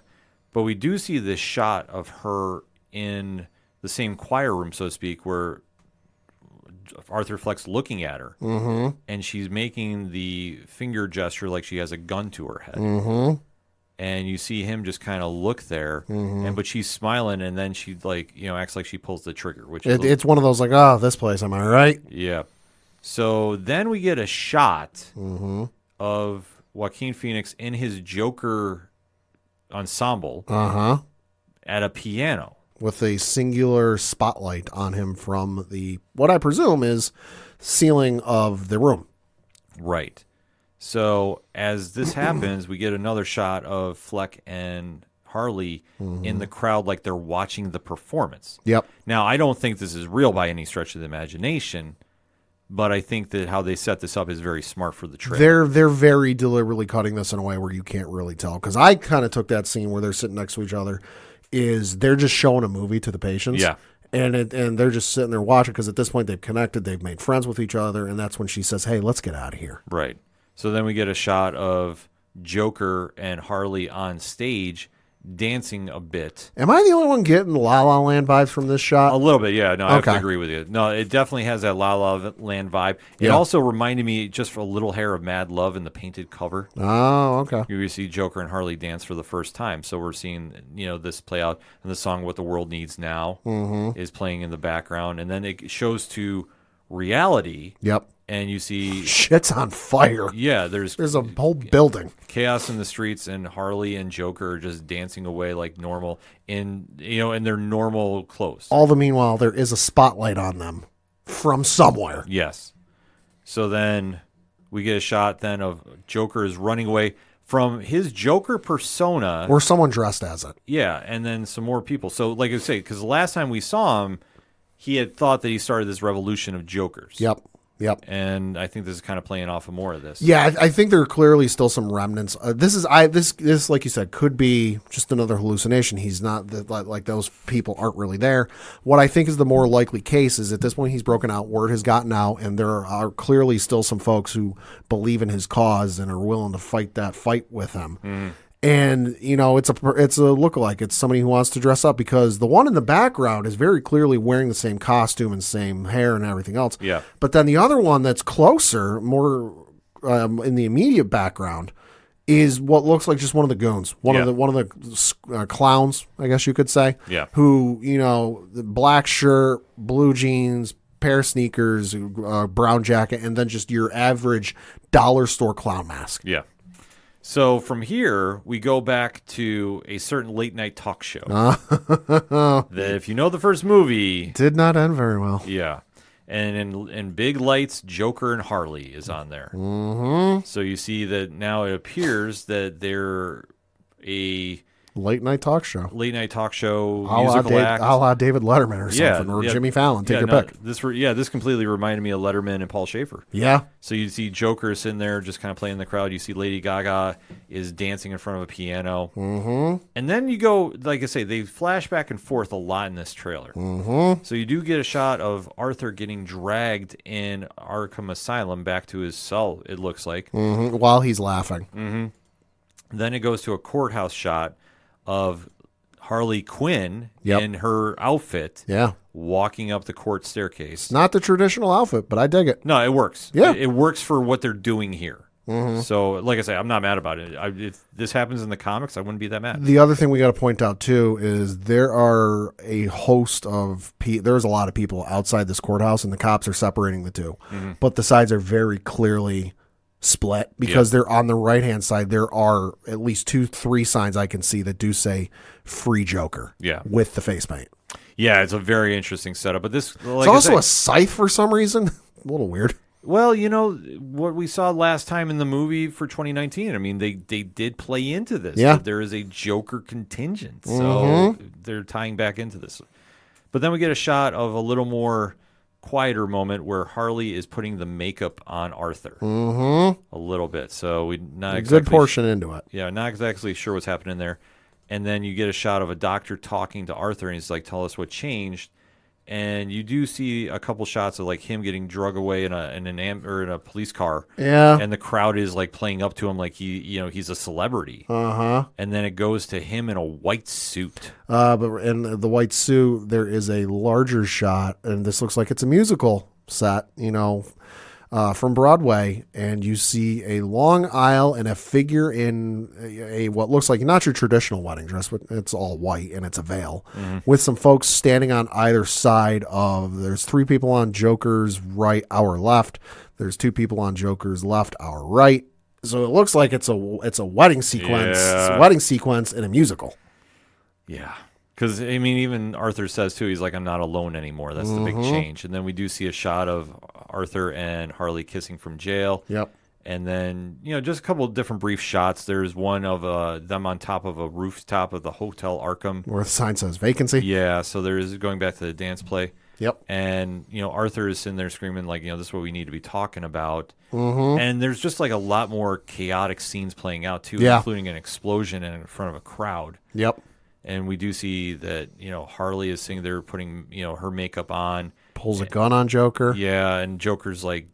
But we do see this shot of her in the same choir room, so to speak, where Arthur Fleck's looking at her. Mm-hmm. And she's making the finger gesture like she has a gun to her head. Mm-hmm. And you see him just kind of look there, but she's smiling, and then she acts like she pulls the trigger. Which it's one of those like, oh, this place, am I right? Yeah. So then we get a shot of Joaquin Phoenix in his Joker ensemble at a piano with a singular spotlight on him from what I presume is ceiling of the room. Right. So as this happens, we get another shot of Fleck and Harley in the crowd like they're watching the performance. Yep. Now, I don't think this is real by any stretch of the imagination, but I think that how they set this up is very smart for the trailer. They're very deliberately cutting this in a way where you can't really tell. Because I kind of took that scene where they're sitting next to each other, is they're just showing a movie to the patients. Yeah. And they're just sitting there watching, because at this point they've connected, they've made friends with each other, and that's when she says, hey, let's get out of here. Right. So then we get a shot of Joker and Harley on stage dancing a bit. Am I the only one getting La La Land vibes from this shot? A little bit, yeah. No, I have to agree with you. No, it definitely has that La La Land vibe. It also reminded me just for a little hair of Mad Love in the painted cover. Oh, okay. You see Joker and Harley dance for the first time. So we're seeing, this play out. And the song What the World Needs Now is playing in the background. And then it shows to reality. Yep. And you see... Shit's on fire. Yeah, there's a whole building. Chaos in the streets, and Harley and Joker are just dancing away like normal in their normal clothes. All the meanwhile, there is a spotlight on them from somewhere. Yes. So then we get a shot then of Joker is running away from his Joker persona. Or someone dressed as it. Yeah, and then some more people. So like I say, because the last time we saw him, he had thought that he started this revolution of Jokers. Yep. And I think this is kind of playing off of more of this. Yeah, I think there are clearly still some remnants. This like you said, could be just another hallucination. He's not like those people aren't really there. What I think is the more likely case is at this point he's broken out, word has gotten out, and there are clearly still some folks who believe in his cause and are willing to fight that fight with him. And, it's a lookalike. It's somebody who wants to dress up, because the one in the background is very clearly wearing the same costume and same hair and everything else. Yeah. But then the other one that's closer, more in the immediate background, is what looks like just one of the goons, one of the clowns, I guess you could say. Yeah. Who, the black shirt, blue jeans, pair of sneakers, brown jacket, and then just your average dollar store clown mask. Yeah. So from here, we go back to a certain late night talk show. That if you know the first movie... Did not end very well. Yeah. And in big lights, Joker and Harley is on there. Mm-hmm. So you see that now it appears that they're a Late night talk show. Late night talk show, A musical act. la David Letterman or something, or Jimmy Fallon. Take your pick. This completely reminded me of Letterman and Paul Schaefer. Yeah. So you see Joker sitting there just kind of playing in the crowd. You see Lady Gaga is dancing in front of a piano. Mm-hmm. And then you go, like I say, they flash back and forth a lot in this trailer. Mm-hmm. So you do get a shot of Arthur getting dragged in Arkham Asylum back to his cell, it looks like. Mm-hmm. While he's laughing. Mm-hmm. Then it goes to a courthouse shot of Harley Quinn in her outfit walking up the court staircase. Not the traditional outfit, but I dig it. No, it works. Yeah. It works for what they're doing here. Mm-hmm. So, like I say, I'm not mad about it. If this happens in the comics, I wouldn't be that mad. The other thing we got to point out, too, is there are a host of there's a lot of people outside this courthouse, and the cops are separating the two. Mm-hmm. But the sides are very clearly split because they're on the right-hand side. There are at least 2-3 signs I can see that do say "Free Joker" with the face paint. Yeah, it's a very interesting setup. But this, like it's also a scythe for some reason. A little weird. Well, you know, what we saw last time in the movie for 2019, I mean, they did play into this. Yeah. There is a Joker contingent. So they're tying back into this. But then we get a shot of a little more quieter moment where Harley is putting the makeup on Arthur a little bit. So we not a exactly good portion into it. Yeah, not exactly sure what's happening there. And then you get a shot of a doctor talking to Arthur, and he's like, "Tell us what changed." And you do see a couple shots of like him getting drug away in a police car. Yeah. And the crowd is like playing up to him like he's a celebrity. Uh-huh. And then it goes to him in a white suit. But in the white suit, there is a larger shot, and this looks like it's a musical set, from Broadway, and you see a long aisle and a figure in a what looks like not your traditional wedding dress, but it's all white and it's a veil, with some folks standing on either side of. There's 3 people on Joker's right, our left. There's 2 people on Joker's left, our right. So it looks like it's a wedding sequence, in a musical. Yeah. Because, I mean, even Arthur says, too, he's like, I'm not alone anymore. That's the big change. And then we do see a shot of Arthur and Harley kissing from jail. Yep. And then, just a couple of different brief shots. There's one of them on top of a rooftop of the Hotel Arkham. Where the sign says vacancy. Yeah, so there is going back to the dance play. Yep. And, Arthur is sitting there screaming, like, this is what we need to be talking about. Mm-hmm. And there's just, like, a lot more chaotic scenes playing out, too, including an explosion in front of a crowd. Yep. And we do see that, Harley is sitting there putting, her makeup on. Pulls a gun on Joker. Yeah, and Joker's like,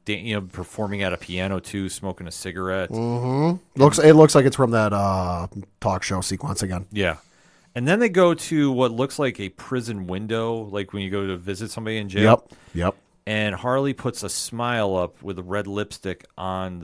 performing at a piano too, smoking a cigarette. Mm-hmm. It looks like it's from that talk show sequence again. Yeah. And then they go to what looks like a prison window, like when you go to visit somebody in jail. Yep. And Harley puts a smile up with a red lipstick on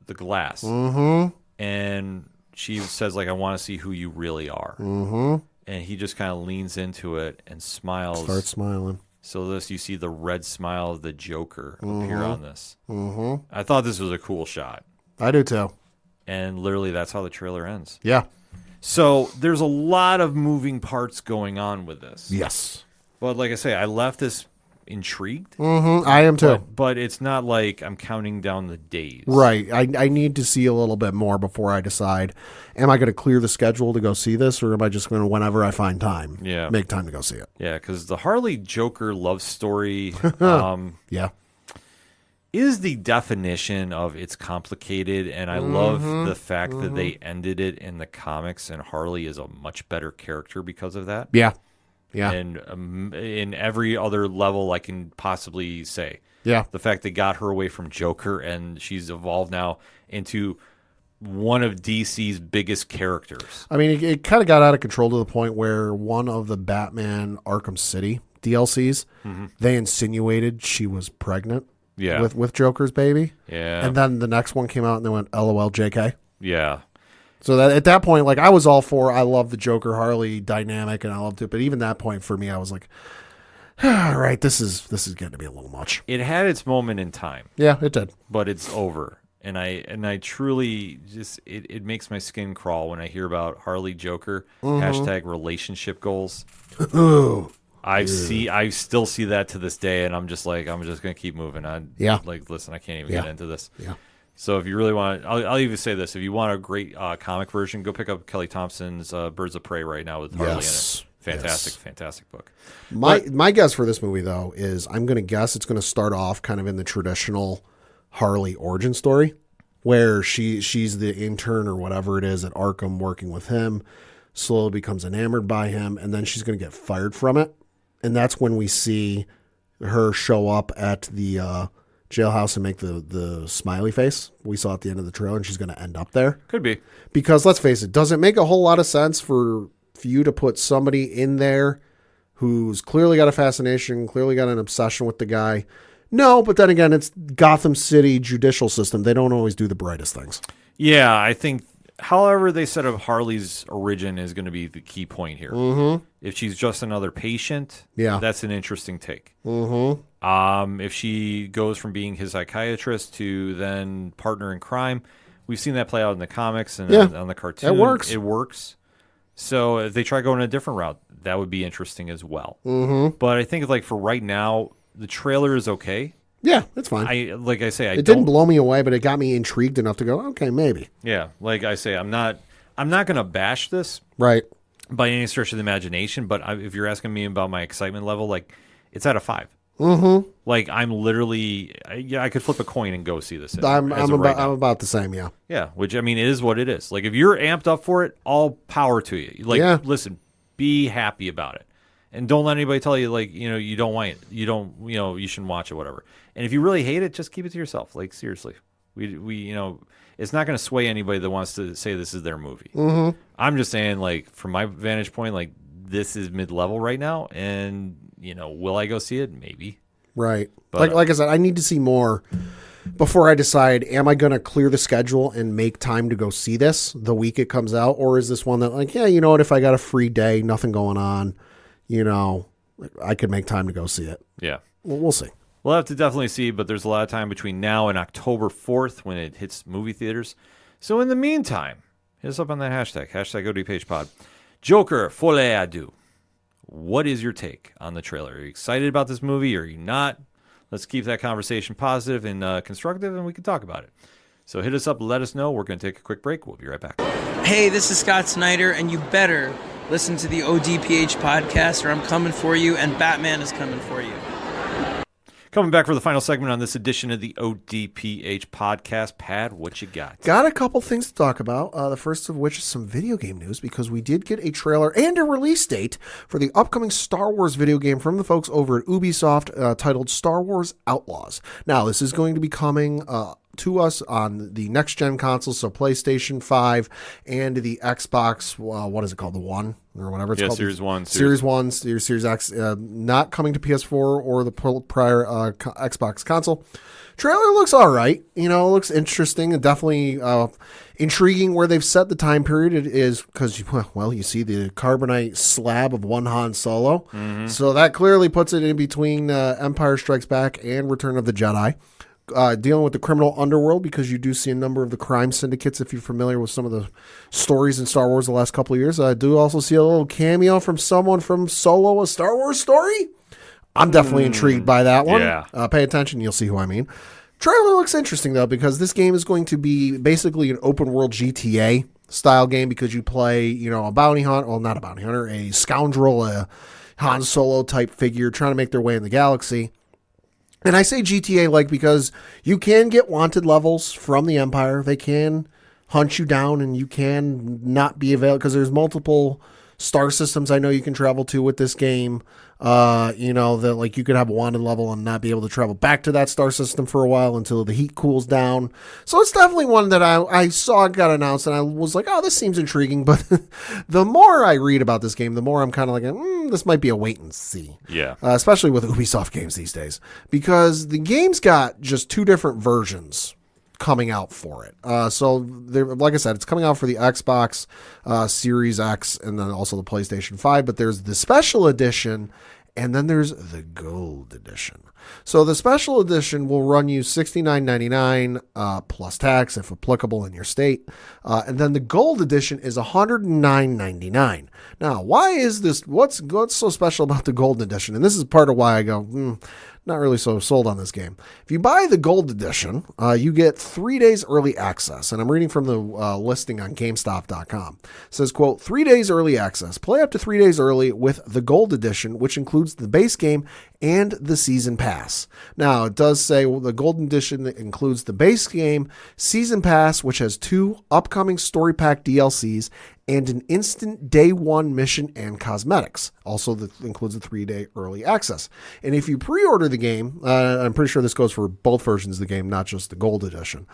the glass. Mm-hmm. And she says, like, I want to see who you really are. Mm-hmm. And he just kind of leans into it and smiles. Starts smiling. So you see the red smile of the Joker appear on this. Mm-hmm. I thought this was a cool shot. I do too. And literally that's how the trailer ends. Yeah. So there's a lot of moving parts going on with this. Yes. But like I say, I left this intrigued. Mm-hmm. I am too. But it's not like I'm counting down the days. Right. I need to see a little bit more before I decide, am I going to clear the schedule to go see this, or am I just going to, whenever I find time, make time to go see it? Yeah, because the Harley Joker love story is the definition of it's complicated, and I love the fact that they ended it in the comics, and Harley is a much better character because of that. Yeah. Yeah. And in every other level I can possibly say. Yeah. The fact they got her away from Joker and she's evolved now into one of DC's biggest characters. I mean, it kind of got out of control to the point where one of the Batman Arkham City DLCs, they insinuated she was pregnant with Joker's baby. Yeah. And then the next one came out and they went, LOL, JK. Yeah. So that at that point, like, I was all for, I love the Joker Harley dynamic and I loved it. But even that point for me, I was like, all right, this is getting to be a little much. It had its moment in time. Yeah, it did. But it's over. And I truly just, it makes my skin crawl when I hear about Harley Joker, hashtag relationship goals. Ooh. I still see that to this day, and I'm just going to keep moving. Like, listen, I can't even get into this. Yeah. So if you really want, I'll even say this: if you want a great comic version, go pick up Kelly Thompson's Birds of Prey right now with Harley in it. Fantastic book. My guess for this movie though is I'm going to guess it's going to start off kind of in the traditional Harley origin story, where she's the intern or whatever it is at Arkham working with him, slowly becomes enamored by him, and then she's going to get fired from it, and that's when we see her show up at the jailhouse and make the smiley face we saw at the end of the trailer, and she's going to end up there. Could be. Because let's face it, does it make a whole lot of sense for you to put somebody in there who's clearly got a fascination, clearly got an obsession with the guy? No, but then again, it's Gotham City judicial system. They don't always do the brightest things. Yeah, I think, however they set up Harley's origin is going to be the key point here. Mm-hmm. If she's just another patient, that's an interesting take. Mm-hmm. If she goes from being his psychiatrist to then partner in crime, we've seen that play out in the comics and on the cartoon. It works. It works. So if they try going a different route, that would be interesting as well. Mm-hmm. But I think like for right now, the trailer is okay. Yeah, it's fine. It didn't blow me away, but it got me intrigued enough to go, okay, maybe. Yeah, like I say, I'm not going to bash this, right, by any stretch of the imagination. But if you're asking me about my excitement level, like it's at a 5. Mm-hmm. Like I'm literally, I could flip a coin and go see this. I'm about the same. Yeah. Yeah, which I mean, it is what it is. Like if you're amped up for it, all power to you. Like, listen, be happy about it. And don't let anybody tell you, like, you don't want it. You shouldn't watch it, whatever. And if you really hate it, just keep it to yourself. Like, seriously. We it's not going to sway anybody that wants to say this is their movie. Mm-hmm. I'm just saying, like, from my vantage point, like, this is mid-level right now. And, will I go see it? Maybe. Right. But, like I said, I need to see more before I decide, am I going to clear the schedule and make time to go see this the week it comes out? Or is this one that, like, yeah, you know what, if I got a free day, nothing going on, I could make time to go see it. Yeah. Well, we'll see. We'll have to definitely see, but there's a lot of time between now and October 4th when it hits movie theaters. So in the meantime, hit us up on that hashtag ODPH pod. Joker, Folie à Deux. What is your take on the trailer? Are you excited about this movie or are you not? Let's keep that conversation positive and constructive, and we can talk about it. So hit us up, let us know. We're going to take a quick break. We'll be right back. Hey, this is Scott Snyder, and you better listen to the ODPH podcast, or I'm coming for you, and Batman is coming for you. Coming back for the final segment on this edition of the ODPH podcast. Pad, what you got? Got a couple things to talk about. The first of which is some video game news, because we did get a trailer and a release date for the upcoming Star Wars video game from the folks over at Ubisoft titled Star Wars Outlaws. Now, this is going to be coming to us on the next-gen consoles, so PlayStation 5 and the Xbox, what is it called, the One? Or whatever it's called. Series 1. Series 1, Series X, not coming to PS4 or the prior Xbox console. Trailer looks all right. It looks interesting and definitely intriguing where they've set the time period. It is because, you see the carbonite slab of one Han Solo. Mm-hmm. So that clearly puts it in between Empire Strikes Back and Return of the Jedi. Dealing with the criminal underworld, because you do see a number of the crime syndicates if you're familiar with some of the stories in Star Wars the last couple of years. I do also see a little cameo from someone from Solo, a Star Wars story. I'm definitely intrigued by that one. Yeah. Pay attention, you'll see who I mean. Trailer looks interesting, though, because this game is going to be basically an open world GTA style game, because you play, a bounty hunter, well, not a bounty hunter, a scoundrel, a Han Solo type figure trying to make their way in the galaxy. And I say GTA because you can get wanted levels from the Empire. They can hunt you down, and you can not be available because there's multiple star systems I know you can travel to with this game. That you could have a wanted level and not be able to travel back to that star system for a while until the heat cools down. So it's definitely one that I saw got announced, and I was like, oh, this seems intriguing. But the more I read about this game, the more I'm kind of like, this might be a wait and see. Yeah. Especially with Ubisoft games these days, because the game's got just 2 different versions coming out for it. So like I said, it's coming out for the Xbox Series X and then also the PlayStation 5, but there's the special edition and then there's the gold edition. So the special edition will run you $69.99 plus tax if applicable in your state. And then the gold edition is $109.99. Now, why is this? What's so special about the gold edition? And this is part of why I go, not really so sold on this game. If you buy the gold edition, you get 3 days early access. And I'm reading from the listing on GameStop.com. It says, quote, 3 days early access. Play up to 3 days early with the gold edition, which includes the base game and the season pass. Now, it does say the gold edition includes the base game, season pass, which has 2 upcoming story pack DLCs, and an instant day 1 mission and cosmetics. Also, that includes a 3-day early access. And if you pre-order the game, I'm pretty sure this goes for both versions of the game, not just the gold edition,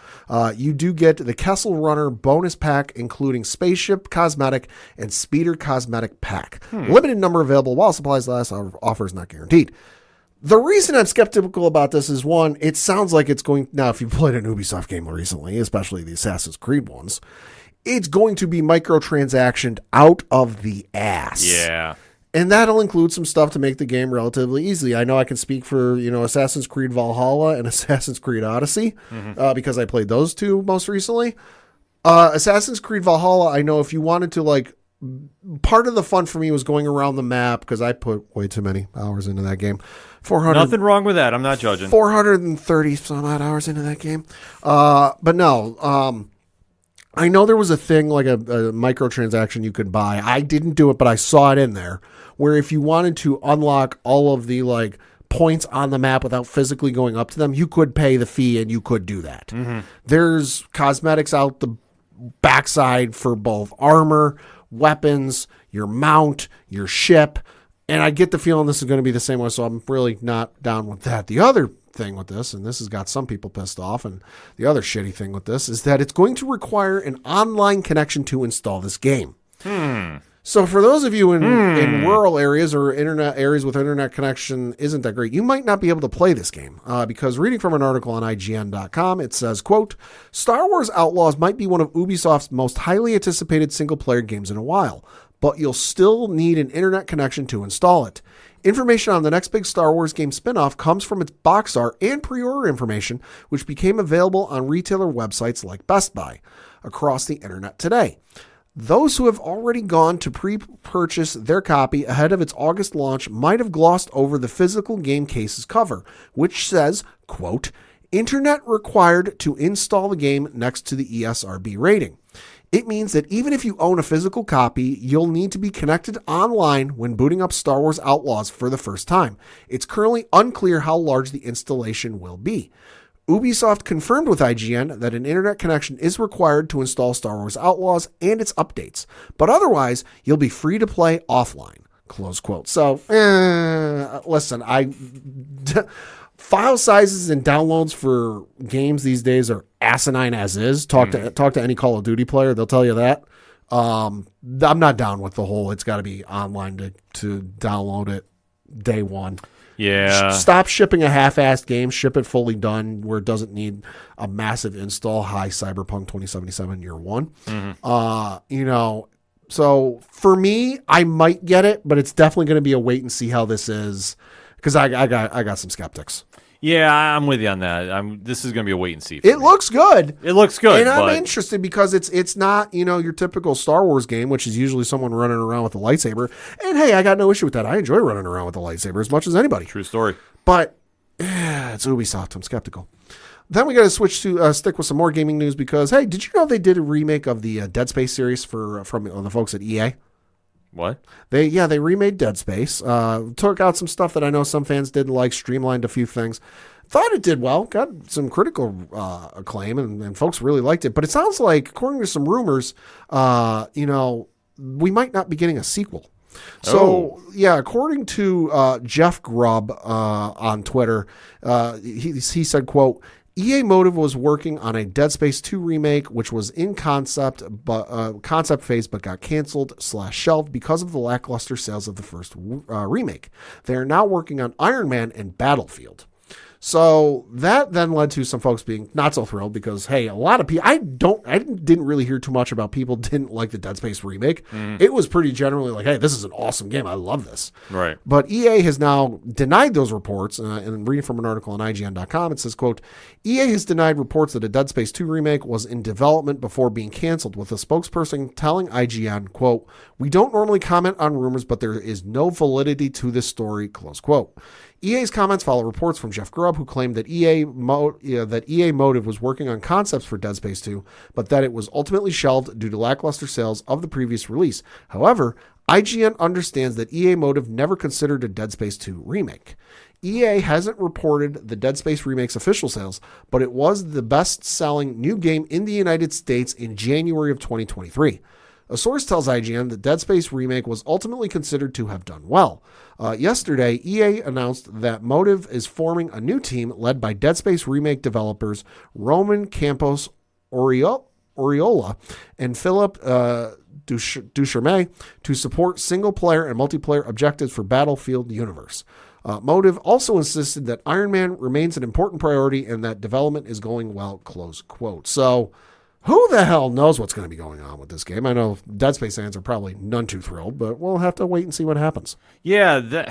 you do get the Kessel Runner bonus pack, including spaceship cosmetic and speeder cosmetic pack. Limited number available while supplies last. Offer is not guaranteed. The reason I'm skeptical about this is, one, it sounds like it's going, now if you've played an Ubisoft game recently, especially the Assassin's Creed ones, it's going to be microtransactioned out of the ass. Yeah. And that'll include some stuff to make the game relatively easy. I know I can speak for, Assassin's Creed Valhalla and Assassin's Creed Odyssey, because I played those 2 most recently. Assassin's Creed Valhalla, I know if you wanted to, part of the fun for me was going around the map, because I put way too many hours into that game. Nothing wrong with that. I'm not judging. 430 some odd hours into that game. But no, I know there was a thing like a microtransaction you could buy. I didn't do it, but I saw it in there, where if you wanted to unlock all of the points on the map without physically going up to them, you could pay the fee and you could do that. There's cosmetics out the backside for both armor, weapons, your mount, your ship. And I get the feeling this is going to be the same way, so I'm really not down with that. The other thing with this, and this has got some people pissed off, and the other shitty thing with this is that it's going to require an online connection to install this game. So for those of you in rural areas or internet areas with internet connection isn't that great, you might not be able to play this game, because reading from an article on IGN.com, it says, quote, Star Wars Outlaws might be one of Ubisoft's most highly anticipated single-player games in a while, but you'll still need an internet connection to install it. Information on the next big Star Wars game spinoff comes from its box art and pre-order information, which became available on retailer websites like Best Buy across the internet today. Those who have already gone to pre-purchase their copy ahead of its August launch might have glossed over the physical game case's cover, which says, quote, Internet required to install the game next to the ESRB rating. It means that even if you own a physical copy, you'll need to be connected online when booting up Star Wars Outlaws for the first time. It's currently unclear how large the installation will be. Ubisoft confirmed with IGN that an internet connection is required to install Star Wars Outlaws and its updates, but otherwise, you'll be free to play offline. Close quote. So, listen, file sizes and downloads for games these days are asinine as is. Talk to any Call of Duty player, they'll tell you that. I'm not down with the whole it's got to be online to download it day one. Yeah. Stop shipping a half-assed game. Ship it fully done where it doesn't need a massive install. Hi, Cyberpunk 2077 year one. So for me, I might get it, but it's definitely going to be a wait and see how this is, because I got some skeptics. Yeah, I'm with you on that. This is going to be a wait and see. It looks good. It looks good. And I'm interested because it's not, your typical Star Wars game, which is usually someone running around with a lightsaber. And hey, I got no issue with that. I enjoy running around with a lightsaber as much as anybody. True story. But it's Ubisoft. I'm skeptical. Then we got to switch to stick with some more gaming news because, hey, did you know they did a remake of the Dead Space series from the folks at EA? What? They remade Dead Space. Took out some stuff that I know some fans didn't like, streamlined a few things. Thought it did well, got some critical acclaim, and folks really liked it. But it sounds like, according to some rumors, we might not be getting a sequel. So, yeah, according to Jeff Grubb on Twitter, he said, quote, EA Motive was working on a Dead Space 2 remake, which was in concept phase, but got canceled/shelved because of the lackluster sales of the first remake. They are now working on Iron Man and Battlefield. So that then led to some folks being not so thrilled because, hey, a lot of people, I didn't really hear too much about people didn't like the Dead Space remake. It was pretty generally like, hey, this is an awesome game. I love this. Right. But EA has now denied those reports. And reading from an article on IGN.com, it says, quote, EA has denied reports that a Dead Space 2 remake was in development before being canceled, with a spokesperson telling IGN, quote, we don't normally comment on rumors, but there is no validity to this story, close quote. EA's comments follow reports from Jeff Grubb, who claimed that EA Motive was working on concepts for Dead Space 2, but that it was ultimately shelved due to lackluster sales of the previous release. However, IGN understands that EA Motive never considered a Dead Space 2 remake. EA hasn't reported the Dead Space remake's official sales, but it was the best-selling new game in the United States in January of 2023. A source tells IGN that Dead Space Remake was ultimately considered to have done well. Yesterday, EA announced that Motive is forming a new team led by Dead Space Remake developers Roman Campos Oriola and Philip Ducharme to support single-player and multiplayer objectives for Battlefield Universe. Motive also insisted that Iron Man remains an important priority and that development is going well, close quote. So, who the hell knows what's going to be going on with this game? I know Dead Space fans are probably none too thrilled, but we'll have to wait and see what happens. Yeah,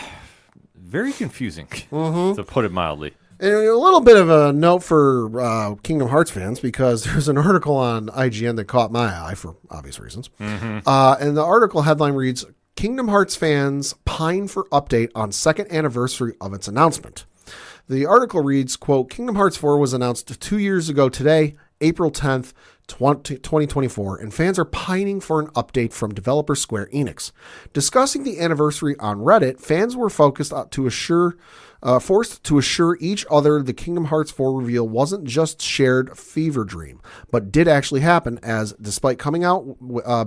very confusing, to put it mildly. And a little bit of a note for Kingdom Hearts fans, because there's an article on IGN that caught my eye for obvious reasons. And the article headline reads, Kingdom Hearts fans pine for update on second anniversary of its announcement. The article reads, quote, Kingdom Hearts 4 was announced 2 years ago today, April 10th, 2024, and fans are pining for an update from developer Square Enix. Discussing the anniversary on Reddit, fans were forced to assure each other the Kingdom Hearts 4 reveal wasn't just shared fever dream, but did actually happen, as despite coming out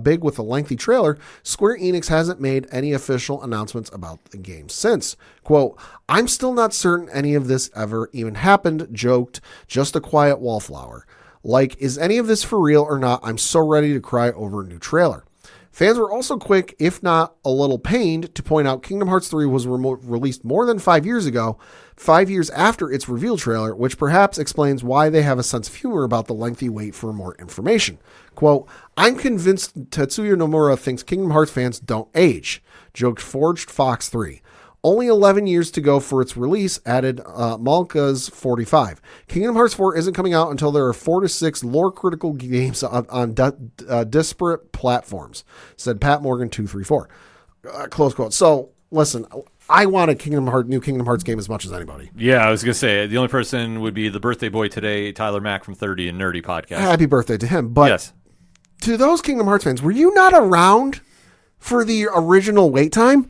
big with a lengthy trailer, Square Enix hasn't made any official announcements about the game since. Quote, I'm still not certain any of this ever even happened, joked just a quiet wallflower. Like, is any of this for real or not? I'm so ready to cry over a new trailer. Fans were also quick, if not a little pained, to point out Kingdom Hearts 3 was released more than 5 years ago, 5 years after its reveal trailer, which perhaps explains why they have a sense of humor about the lengthy wait for more information. Quote, I'm convinced Tetsuya Nomura thinks Kingdom Hearts fans don't age, joked Forged Fox 3. Only 11 years to go for its release, added Malka's 45. Kingdom Hearts 4 isn't coming out until there are 4 to 6 lore-critical games on disparate platforms, said Pat Morgan 234. Close quote. So, listen, I want a new Kingdom Hearts game as much as anybody. Yeah, I was going to say, the only person would be the birthday boy today, Tyler Mack from 30 and Nerdy Podcast. Happy birthday to him. But yes. To those Kingdom Hearts fans, were you not around for the original wait time?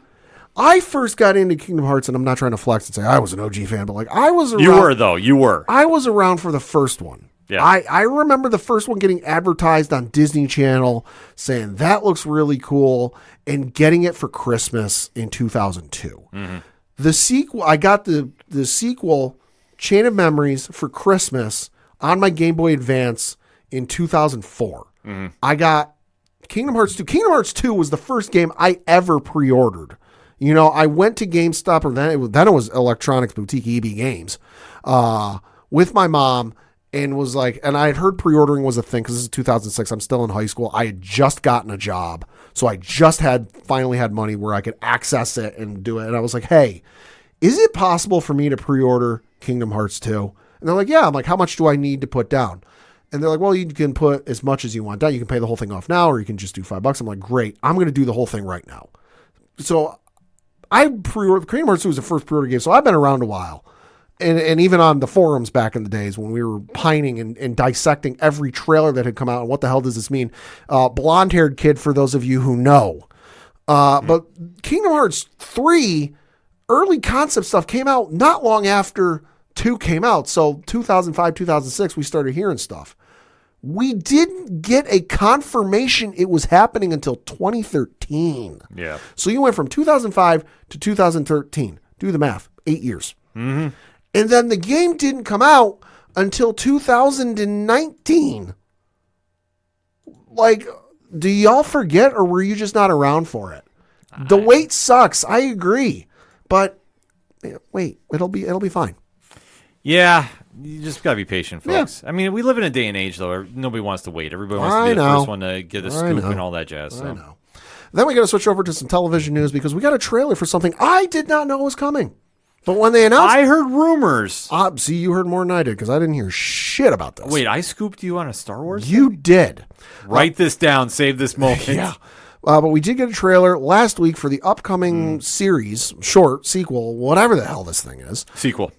I first got into Kingdom Hearts, and I'm not trying to flex and say I was an OG fan, but like I was around. You were, though. You were. I was around for the first one. Yeah. I remember the first one getting advertised on Disney Channel, saying that looks really cool, and getting it for Christmas in 2002. Mm-hmm. The sequel, I got the sequel, Chain of Memories, for Christmas on my Game Boy Advance in 2004. Mm-hmm. I got Kingdom Hearts 2. Kingdom Hearts 2 was the first game I ever pre-ordered. You know, I went to GameStop, or then it was Electronics Boutique EB Games, with my mom, and was like, and I had heard pre-ordering was a thing because this is 2006. I'm still in high school. I had just gotten a job, so I just finally had money where I could access it and do it. And I was like, hey, is it possible for me to pre-order Kingdom Hearts 2? And they're like, yeah. I'm like, how much do I need to put down? And they're like, well, you can put as much as you want down. You can pay the whole thing off now, or you can just do $5. I'm like, great. I'm going to do the whole thing right now. So I pre-ordered. Kingdom Hearts 2 was the first pre-order game, so I've been around a while. And even on the forums back in the days when we were pining and dissecting every trailer that had come out and what the hell does this mean? Blonde-haired kid, for those of you who know. But Kingdom Hearts 3, early concept stuff came out not long after 2 came out. So 2005, 2006, we started hearing stuff. We didn't get a confirmation it was happening until 2013. Yeah. So you went from 2005 to 2013. Do the math. 8 years. Mm-hmm. And then the game didn't come out until 2019. Like, do y'all forget, or were you just not around for it? The wait sucks. I agree. But wait, it'll be fine. Yeah. You just got to be patient, folks. Yeah. I mean, we live in a day and age, though, where nobody wants to wait. Everybody wants to be the first one to get a scoop and all that jazz. So. I know. Then we got to switch over to some television news because we got a trailer for something I did not know was coming. But when they announced... I heard rumors. See, you heard more than I did because I didn't hear shit about this. Wait, I scooped you on a Star Wars You thing? Did. Write this down. Save this moment. Yeah. But we did get a trailer last week for the upcoming series, short, sequel, whatever the hell this thing is. Sequel.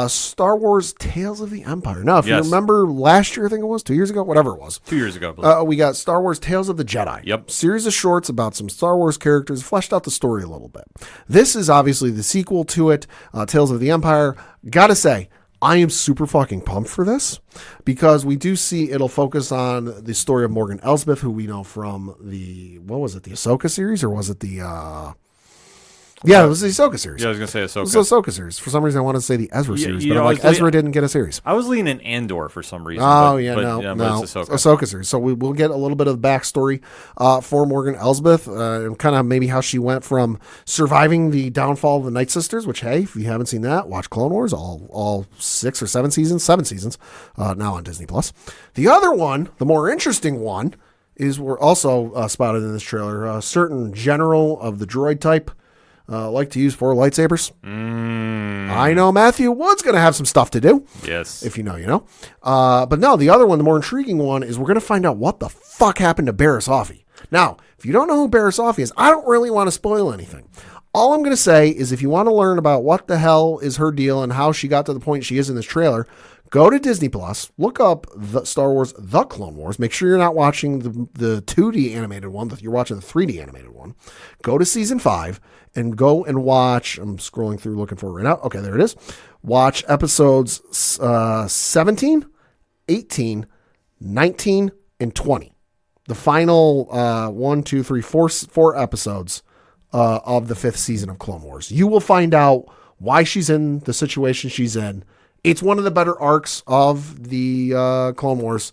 Star Wars Tales of the Empire. Now, if you Yes. remember last year, I think it was, 2 years ago, whatever it was. 2 years ago, I believe. We got Star Wars Tales of the Jedi. Yep. Series of shorts about some Star Wars characters, fleshed out the story a little bit. This is obviously the sequel to it, Tales of the Empire. Gotta say, I am super fucking pumped for this because we do see it'll focus on the story of Morgan Elsbeth, who we know from the Ahsoka series, or was it the, it was the Ahsoka series. Yeah, I was going to say It was Ahsoka. the Ahsoka series. For some reason, I wanted to say the Ezra series, you but know, I'm I like, was Ezra didn't get a series. I was leaning Andor for some reason. Oh, but no. it's Ahsoka. Ahsoka series. So we will get a little bit of backstory for Morgan Elsbeth and kind of maybe how she went from surviving the downfall of the Night Sisters, which, hey, if you haven't seen that, watch Clone Wars, all 6 or 7 seasons, now on Disney+. The other one, the more interesting one, is we're also spotted in this trailer, a certain general of the droid type like to use 4 lightsabers. I know Matthew Wood's going to have some stuff to do. Yes. If you know, you know. But no, the other one, the more intriguing one, is we're going to find out what the fuck happened to Barriss Offee. Now, if you don't know who Barriss Offee is, I don't really want to spoil anything. All I'm going to say is if you want to learn about what the hell is her deal and how she got to the point she is in this trailer, go to Disney Plus, look up the Star Wars The Clone Wars. Make sure you're not watching the 2D animated one, that you're watching the 3D animated one. Go to season 5 and go and watch. I'm scrolling through looking for it right now. Okay, there it is. Watch episodes 17, 18, 19, and 20. The final 4 episodes of the 5th season of Clone Wars. You will find out why she's in the situation she's in. It's one of the better arcs of the Clone Wars.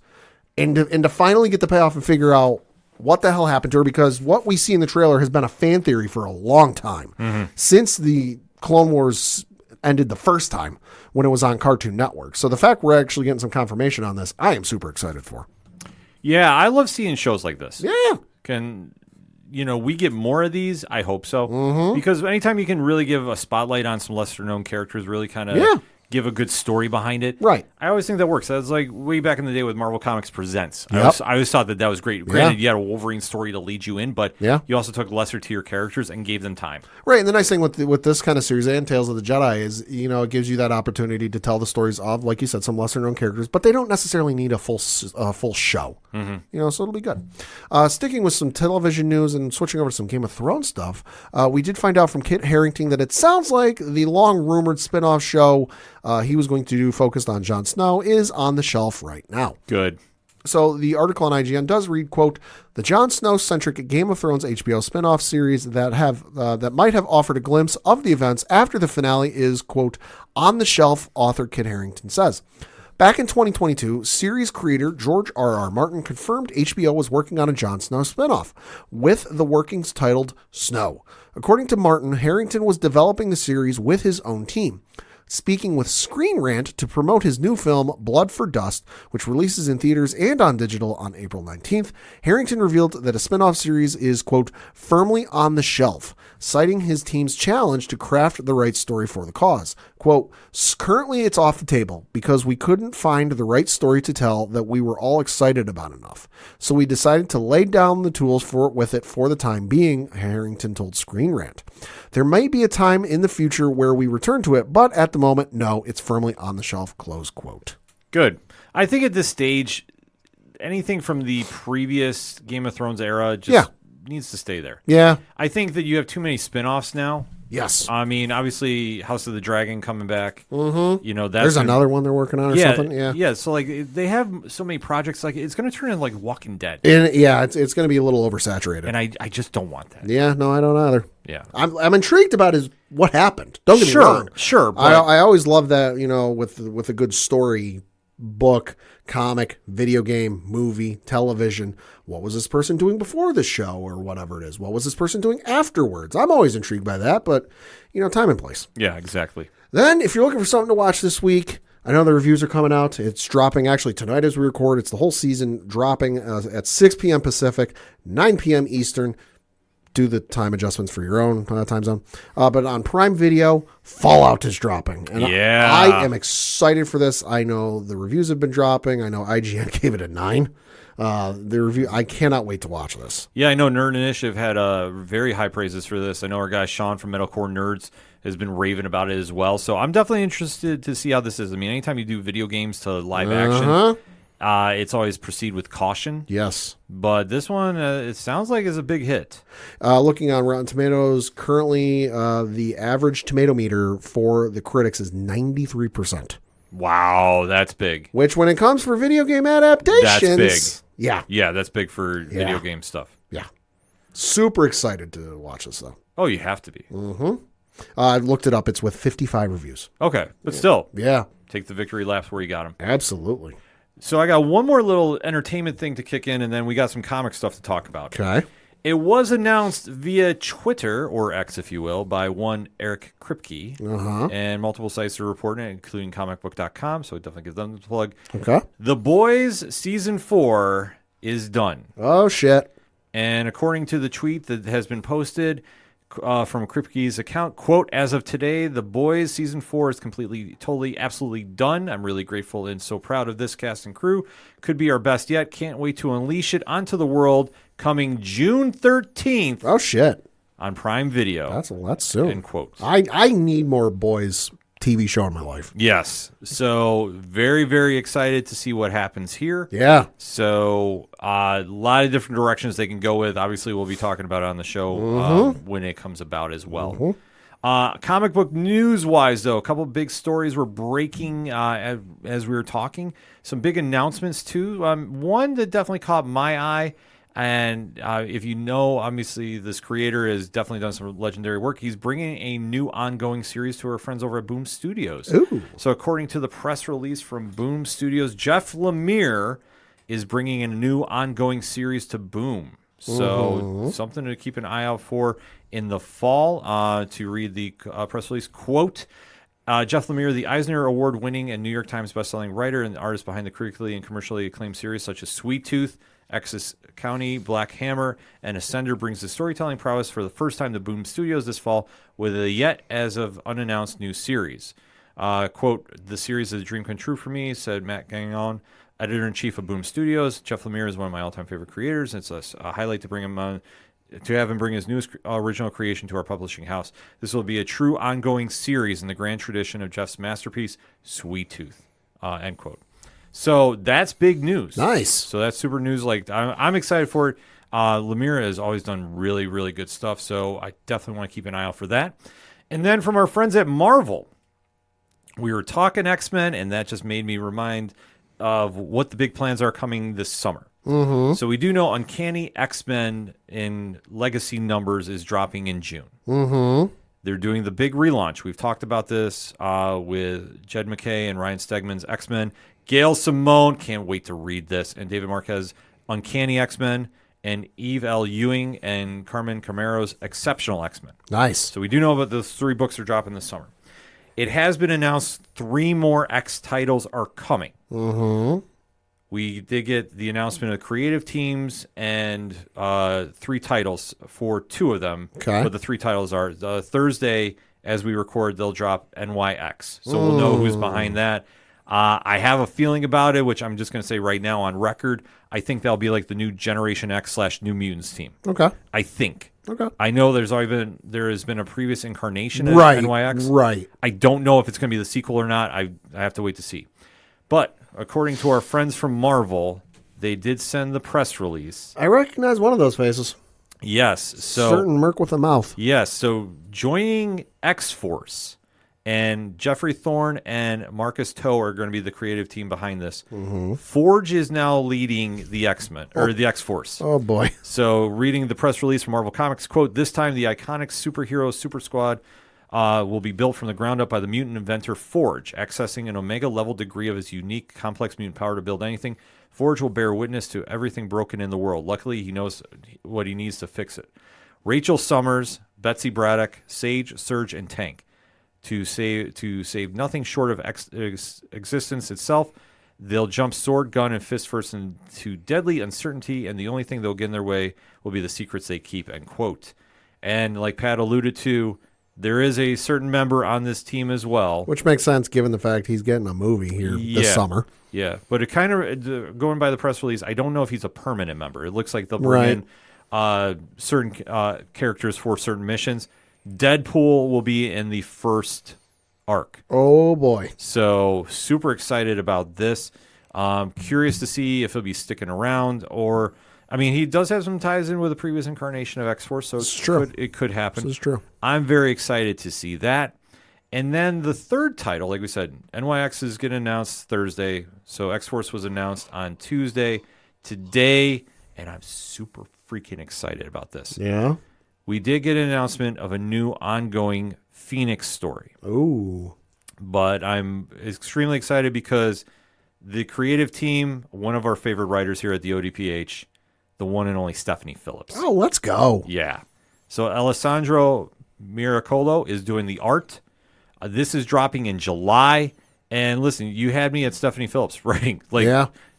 And to finally get the payoff and figure out what the hell happened to her, because what we see in the trailer has been a fan theory for a long time. Since the Clone Wars ended the first time when it was on Cartoon Network. So the fact we're actually getting some confirmation on this, I am super excited for. Yeah, I love seeing shows like this. Yeah. We get more of these? I hope so. Because anytime you can really give a spotlight on some lesser known characters, really kind of give a good story behind it. Right. I always think that works. That's like way back in the day with Marvel Comics Presents. Yep. I always thought that was great. Granted, you had a Wolverine story to lead you in, but you also took lesser tier characters and gave them time. Right, and the nice thing with this kind of series and Tales of the Jedi is, it gives you that opportunity to tell the stories of, like you said, some lesser known characters, but they don't necessarily need a full show. So it'll be good. Sticking with some television news and switching over to some Game of Thrones stuff, we did find out from Kit Harington that it sounds like the long rumored spinoff show he was going to do focused on Jon Snow is on the shelf right now. Good. So the article on IGN does read, quote, the Jon Snow-centric Game of Thrones HBO spinoff series that might have offered a glimpse of the events after the finale is, quote, on the shelf, author Kit Harington says. Back in 2022, series creator George R.R. Martin confirmed HBO was working on a Jon Snow spinoff, with the workings titled Snow. According to Martin, Harington was developing the series with his own team. Speaking with Screen Rant to promote his new film, Blood for Dust, which releases in theaters and on digital on April 19th, Harington revealed that a spin-off series is, quote, firmly on the shelf, citing his team's challenge to craft the right story for the cause. Quote, currently it's off the table because we couldn't find the right story to tell that we were all excited about enough. So we decided to lay down the tools for the time being, Harington told Screen Rant. There may be a time in the future where we return to it, but at the moment, no, it's firmly on the shelf, close quote. Good. I think at this stage, anything from the previous Game of Thrones era just needs to stay there. Yeah. I think that you have too many spin-offs now. Yes. I mean, obviously, House of the Dragon coming back. Mm-hmm. There's another one they're working on or something. Yeah. Yeah. So, like, they have so many projects. Like, it's going to turn into, like, Walking Dead. And, it's going to be a little oversaturated. And I just don't want that. Yeah. No, I don't either. Yeah. I'm intrigued about what happened. Don't get me wrong. Sure. But I always love that, with a good story, book, comic, video game, movie, television. What was this person doing before the show or whatever it is? What was this person doing afterwards? I'm always intrigued by that, but, time and place. Yeah, exactly. Then, if you're looking for something to watch this week, I know the reviews are coming out. It's dropping actually tonight as we record. It's the whole season dropping at 6 p.m. Pacific, 9 p.m. Eastern. do the time adjustments for your own time zone. But on Prime Video, Fallout is dropping. And Yeah. I am excited for this. I know the reviews have been dropping. I know IGN gave it a 9. The review, I cannot wait to watch this. Yeah, I know Nerd Initiative had very high praises for this. I know our guy Sean from Metalcore Nerds has been raving about it as well. So I'm definitely interested to see how this is. I mean, anytime you do video games to live action, it's always proceed with caution. Yes. But this one, it sounds like is a big hit. Looking on Rotten Tomatoes, currently the average tomato meter for the critics is 93%. Wow, that's big. Which, when it comes for video game adaptations, That's big. Yeah. Yeah, that's big for video game stuff. Yeah. Super excited to watch this, though. Oh, you have to be. I looked it up. It's with 55 reviews. Okay, but still, Yeah, take the victory laps where you got them. absolutely. So I got one more little entertainment thing to kick in, and then we got some comic stuff to talk about. Okay. It was announced via Twitter, or X, if you will, by one Eric Kripke, and multiple sites are reporting it, including comicbook.com, so I definitely give them the plug. Okay. The Boys Season 4 is done. Shit. And according to the tweet that has been posted from Kripke's account, quote, as of today, The Boys Season 4 is completely, totally, absolutely done. I'm really grateful and so proud of this cast and crew. Could be our best yet. Can't wait to unleash it onto the world. Coming June 13th Oh, shit. on Prime Video. That's soon. End quotes. I need more boys TV show in my life. Yes. So very, very excited to see what happens here. Yeah. So a lot of different directions they can go with. Obviously, we'll be talking about it on the show when it comes about as well. Comic book news-wise, though, a couple of big stories were breaking as we were talking. Some big announcements, too. One that definitely caught my eye, and if you know, obviously, this creator has definitely done some legendary work. He's bringing a new ongoing series to our friends over at Boom Studios. Ooh. So according to the press release from Boom Studios, Jeff Lemire is bringing a new ongoing series to Boom. So something to keep an eye out for in the fall. To read the press release, quote, Jeff Lemire, the Eisner Award-winning and New York Times bestselling writer and artist behind the critically and commercially acclaimed series such as Sweet Tooth, Essex County, Black Hammer, and Ascender, brings the storytelling prowess for the first time to Boom Studios this fall with a yet as of unannounced new series. Quote, the series is a dream come true for me, said Matt Gagnon, editor-in-chief of Boom Studios. Jeff Lemire is one of my all-time favorite creators. It's a highlight to bring him on, to have him bring his newest original creation to our publishing house. This will be a true ongoing series in the grand tradition of Jeff's masterpiece, Sweet Tooth. End quote. So that's big news. Nice. So that's super news. Like I'm excited for it. Lemire has always done really, really good stuff. So I definitely want to keep an eye out for that. And then from our friends at Marvel, we were talking X-Men, and that just made me remind of what the big plans are coming this summer. So we do know Uncanny X-Men in Legacy numbers is dropping in June. They're doing the big relaunch. We've talked about this with Jed McKay and Ryan Stegman's X-Men. Gail Simone, can't wait to read this, and David Marquez, Uncanny X-Men, and Eve L. Ewing and Carmen Camaro's Exceptional X-Men. Nice. So we do know about those 3 books are dropping this summer. It has been announced 3 more X titles are coming. We did get the announcement of creative teams and 3 titles for 2 of them. Okay. But the 3 titles are Thursday, as we record, they'll drop NYX. So we'll know who's behind that. I have a feeling about it, which I'm just going to say right now on record. I think that'll be like the new Generation X / New Mutants team. Okay. I think. Okay. I know there has been a previous incarnation of Right. NYX. Right. I don't know if it's going to be the sequel or not. I have to wait to see. But according to our friends from Marvel, they did send the press release. I recognize one of those faces. Yes. So Certain Merc with a mouth. yes. So joining X-Force, and Jeffrey Thorne and Marcus Toe are going to be the creative team behind this. Forge is now leading the X-Men, or the X-Force. Oh, boy. So reading the press release from Marvel Comics, quote, this time the iconic superhero Super Squad will be built from the ground up by the mutant inventor Forge, accessing an Omega-level degree of his unique, complex mutant power to build anything. Forge will bear witness to everything broken in the world. Luckily, he knows what he needs to fix it. Rachel Summers, Betsy Braddock, Sage, Surge, and Tank. To save nothing short of existence itself, they'll jump sword, gun, and fist first into deadly uncertainty, and the only thing they'll get in their way will be the secrets they keep, end quote. And like Pat alluded to, there is a certain member on this team as well. Which makes sense given the fact he's getting a movie here this summer. Yeah, but it kind of, going by the press release, I don't know if he's a permanent member. It looks like they'll bring in certain characters for certain missions. Deadpool will be in the first arc. Oh, boy. So super excited about this. Curious to see if he'll be sticking around or... I mean, he does have some ties in with the previous incarnation of X-Force, so it could happen. This is true. I'm very excited to see that. And then the third title, like we said, NYX is getting announced Thursday. So X-Force was announced on Tuesday. Today, and I'm super freaking excited about this. Yeah? We did get an announcement of a new ongoing Phoenix story. Ooh. But I'm extremely excited because the creative team, one of our favorite writers here at the ODPH, the one and only Stephanie Phillips. Oh, let's go. Yeah. So Alessandro Miracolo is doing the art. This is dropping in July. And listen, you had me at Stephanie Phillips writing.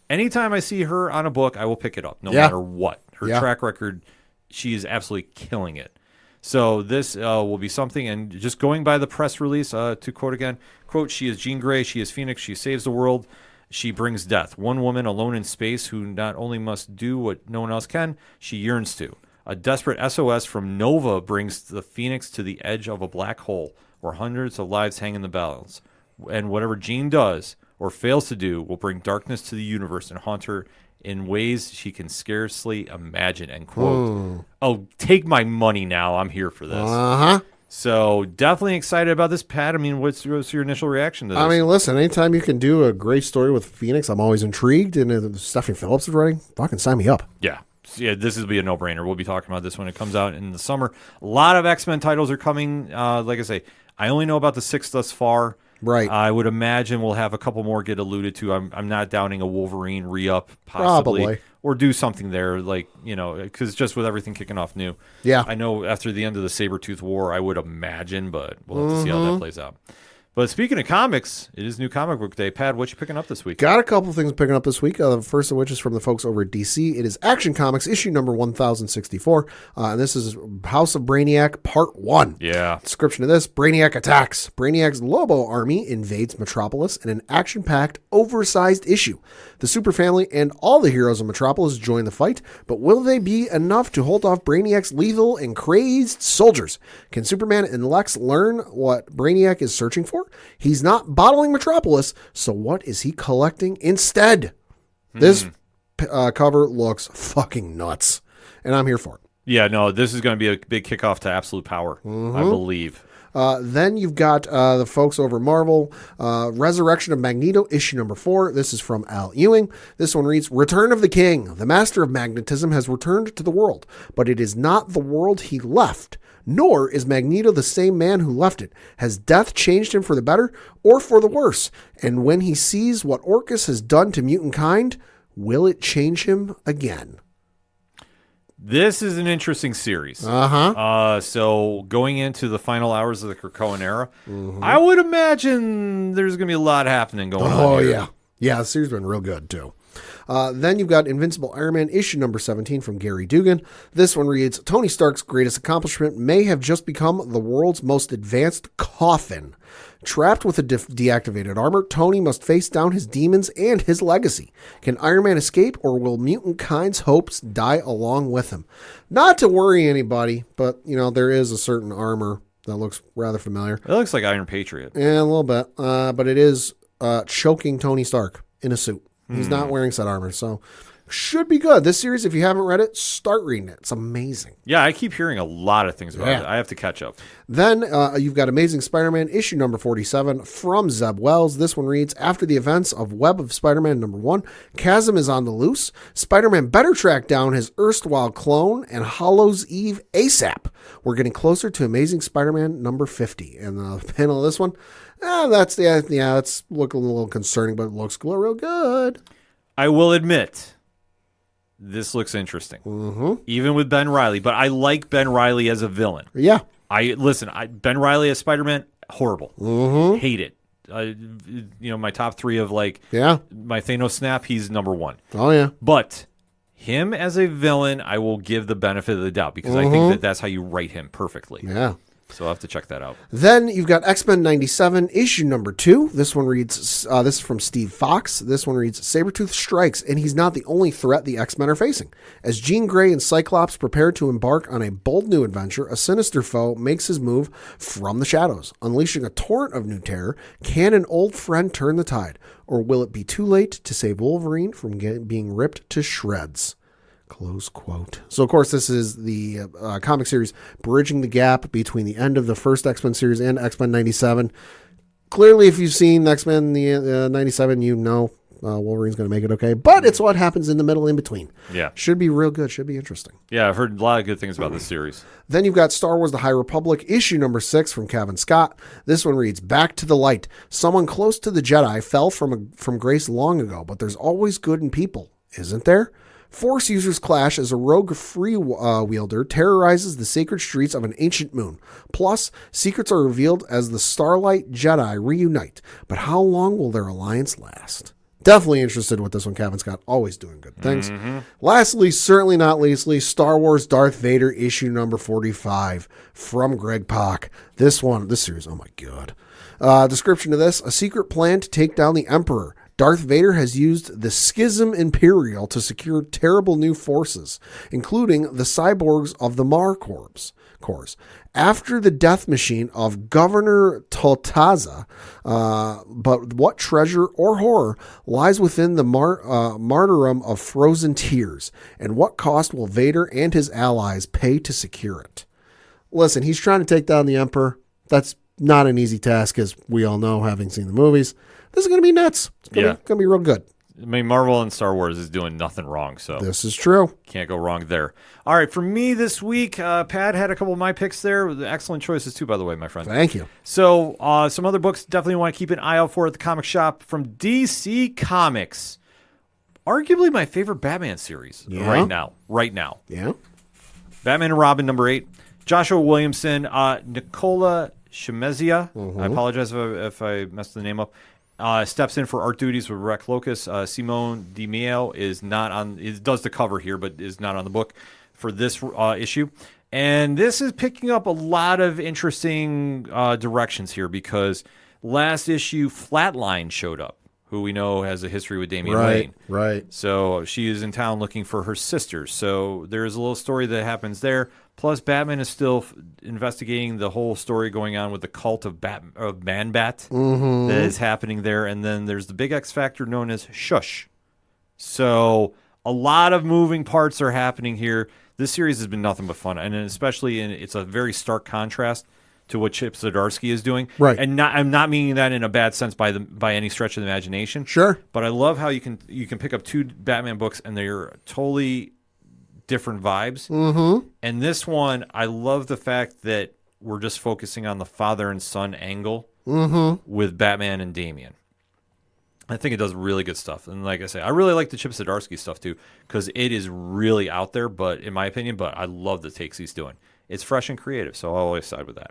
Anytime I see her on a book, I will pick it up, no matter what. Her track record, she is absolutely killing it. So this will be something. And just going by the press release, to quote again, quote, she is Jean Grey, she is Phoenix, she saves the world. She brings death. One woman alone in space who not only must do what no one else can, she yearns to. A desperate SOS from Nova brings the Phoenix to the edge of a black hole where hundreds of lives hang in the balance. And whatever Jean does or fails to do will bring darkness to the universe and haunt her in ways she can scarcely imagine, end quote. Oh, take my money now. I'm here for this. Uh-huh. So definitely excited about this, Pat. I mean, what's your initial reaction to this? I mean, listen, anytime you can do a great story with Phoenix, I'm always intrigued. And if Stephanie Phillips is writing, fucking sign me up. Yeah. This will be a no-brainer. We'll be talking about this when it comes out in the summer. A lot of X-Men titles are coming. Like I say, I only know about the 6 thus far. Right. I would imagine we'll have a couple more get alluded to. I'm not doubting a Wolverine re-up possibly. Probably. Or do something there, like, because just with everything kicking off new. Yeah. I know after the end of the Sabretooth War, I would imagine, but we'll have to see how that plays out. But speaking of comics, it is New Comic Book Day. Pat, what you picking up this week? Got a couple things picking up this week. The first of which is from the folks over at DC. It is Action Comics, issue number 1064. And this is House of Brainiac, Part 1. Yeah. Description of this: Brainiac attacks. Brainiac's Lobo army invades Metropolis in an action-packed, oversized issue. The Super Family and all the heroes of Metropolis join the fight, but will they be enough to hold off Brainiac's lethal and crazed soldiers? Can Superman and Lex learn what Brainiac is searching for? He's not bottling Metropolis, so what is he collecting instead? This cover looks fucking nuts, and I'm here for it. Yeah, no, this is going to be a big kickoff to Absolute Power, I believe. Then you've got the folks over Marvel, Resurrection of Magneto, issue number 4. This is from Al Ewing. This one reads, Return of the King. The master of magnetism has returned to the world, but it is not the world he left. Nor is Magneto the same man who left it. Has death changed him for the better or for the worse? And when he sees what Orcus has done to mutant kind, will it change him again? This is an interesting series. So going into the final hours of the Krakoan era, I would imagine there's going to be a lot happening going on here. Oh, yeah. Yeah, the series has been real good, too. Then you've got Invincible Iron Man, issue number 17 from Gary Dugan. This one reads, Tony Stark's greatest accomplishment may have just become the world's most advanced coffin. Trapped with a deactivated armor, Tony must face down his demons and his legacy. Can Iron Man escape, or will mutant kind's hopes die along with him? Not to worry anybody, but, there is a certain armor that looks rather familiar. It looks like Iron Patriot. Yeah, a little bit. But it is choking Tony Stark in a suit. He's not wearing set armor, so should be good. This series, if you haven't read it, start reading it. It's amazing. Yeah, I keep hearing a lot of things about it. I have to catch up. Then you've got Amazing Spider-Man, issue number 47 from Zeb Wells. This one reads, After the events of Web of Spider-Man number 1, Chasm is on the loose. Spider-Man better track down his erstwhile clone and Hollow's Eve ASAP. We're getting closer to Amazing Spider-Man number 50. And the panel of this one, that's looking a little concerning, but it looks real good. I will admit, this looks interesting. Even with Ben Reilly, but I like Ben Reilly as a villain. Yeah. Ben Reilly as Spider-Man, horrible. Hate it. My top 3 of my Thanos snap, he's number 1. Oh, yeah. But Him as a villain, I will give the benefit of the doubt because I think that's how you write him perfectly. Yeah. So I'll have to check that out. Then you've got X-Men 97, issue number 2. This one reads, this is from Steve Fox. This one reads, Sabretooth strikes, and he's not the only threat the X-Men are facing. As Jean Grey and Cyclops prepare to embark on a bold new adventure, a sinister foe makes his move from the shadows. Unleashing a torrent of new terror, can an old friend turn the tide? Or will it be too late to save Wolverine from being ripped to shreds? Close quote. So, of course, this is the comic series bridging the gap between the end of the first X-Men series and X-Men 97. Clearly, if you've seen X-Men 97, you know Wolverine's going to make it okay. But it's what happens in the middle in between. Yeah. Should be real good. Should be interesting. Yeah, I've heard a lot of good things about this series. Then you've got Star Wars The High Republic, issue number 6 from Kevin Scott. This one reads, Back to the light. Someone close to the Jedi fell from grace long ago, but there's always good in people, isn't there? Force users clash as a rogue free wielder terrorizes the sacred streets of an ancient moon. Plus, secrets are revealed as the Starlight Jedi reunite. But how long will their alliance last? Definitely interested with this one, Kevin Scott. Always doing good things. Lastly, certainly not leastly, Star Wars Darth Vader issue number 45 from Greg Pak. This series, oh my God. Description of this, a secret plan to take down the Emperor. Darth Vader has used the Schism Imperial to secure terrible new forces, including the cyborgs of the Mar Corps. After the death machine of Governor Toltaza, but what treasure or horror lies within the martyrdom of frozen tears, and what cost will Vader and his allies pay to secure it? Listen, he's trying to take down the Emperor. That's not an easy task, as we all know, having seen the movies. This is going to be nuts. It's going to be real good. I mean, Marvel and Star Wars is doing nothing wrong, so this is true. Can't go wrong there. All right, for me this week, Pat had a couple of my picks there. Excellent choices too, by the way, my friend. Thank you. So some other books definitely want to keep an eye out for at the comic shop from DC Comics. Arguably my favorite Batman series right now. Yeah. Batman and Robin number 8. Joshua Williamson, Nicola Shemezia. I apologize if I messed the name up. Steps in for art duties with Rex Locus. Simone DiMeo is not on. It does the cover here, but is not on the book for this issue. And this is picking up a lot of interesting directions here because last issue Flatline showed up, who we know has a history with Damian Wayne. Right. So she is in town looking for her sisters. So there's a little story that happens there. Plus, Batman is still investigating the whole story going on with the cult of Man-Bat that is happening there. And then there's the big X factor known as Shush. So a lot of moving parts are happening here. This series has been nothing but fun. And especially it's a very stark contrast to what Chip Zdarsky is doing. Right. And I'm not meaning that in a bad sense by any stretch of the imagination. Sure. But I love how you can pick up two Batman books and they're totally different vibes. And this one, I love the fact that we're just focusing on the father and son angle with Batman and Damian. I think it does really good stuff. And like I say, I really like the Chip Zdarsky stuff too, because it is really out there, but in my opinion, I love the takes he's doing. It's fresh and creative, so I'll always side with that.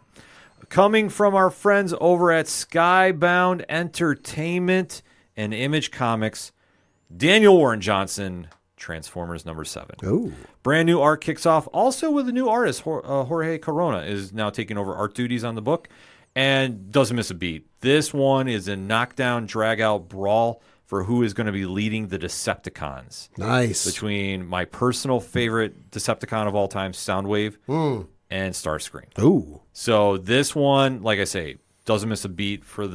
Coming from our friends over at Skybound Entertainment and Image Comics, Daniel Warren Johnson, Transformers number 7. Oh. Brand new art kicks off, also with a new artist. Jorge Corona is now taking over art duties on the book and doesn't miss a beat. This one is a knockdown, drag-out brawl for who is going to be leading the Decepticons. Nice. Between my personal favorite Decepticon of all time, Soundwave, and Starscream. Ooh. So this one, like I say, doesn't miss a beat with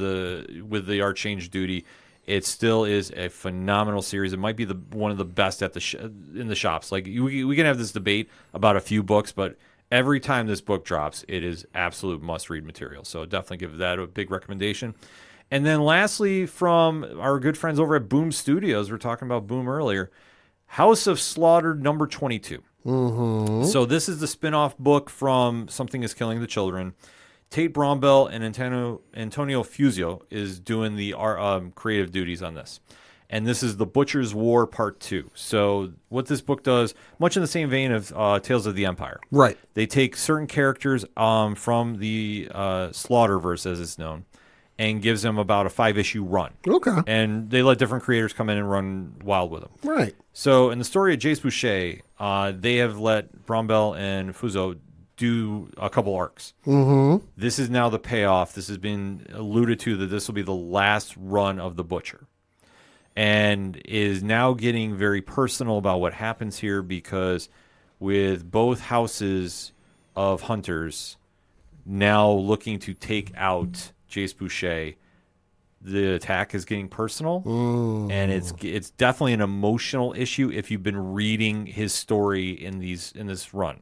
the art change duty. It still is a phenomenal series. It might be one of the best at in the shops. Like we can have this debate about a few books, but every time this book drops, it is absolute must-read material. So definitely give that a big recommendation. And then lastly, from our good friends over at Boom Studios, we were talking about Boom earlier, House of Slaughter number 22. So this is the spin-off book from Something is Killing the Children. Tate Brombell and Antonio Fusio is doing the creative duties on this. And this is The Butcher's War Part 2. So what this book does, much in the same vein of Tales of the Empire. Right. They take certain characters from the Slaughterverse, as it's known, and gives them about a 5-issue run. Okay. And they let different creators come in and run wild with them. Right. So in the story of Jace Boucher, they have let Brombell and Fuzo do a couple arcs. Mm-hmm. This is now the payoff. This has been alluded to that this will be the last run of the Butcher. And is now getting very personal about what happens here, because with both houses of hunters now looking to take out Jace Boucher, the attack is getting personal. And it's definitely an emotional issue if you've been reading his story in this run.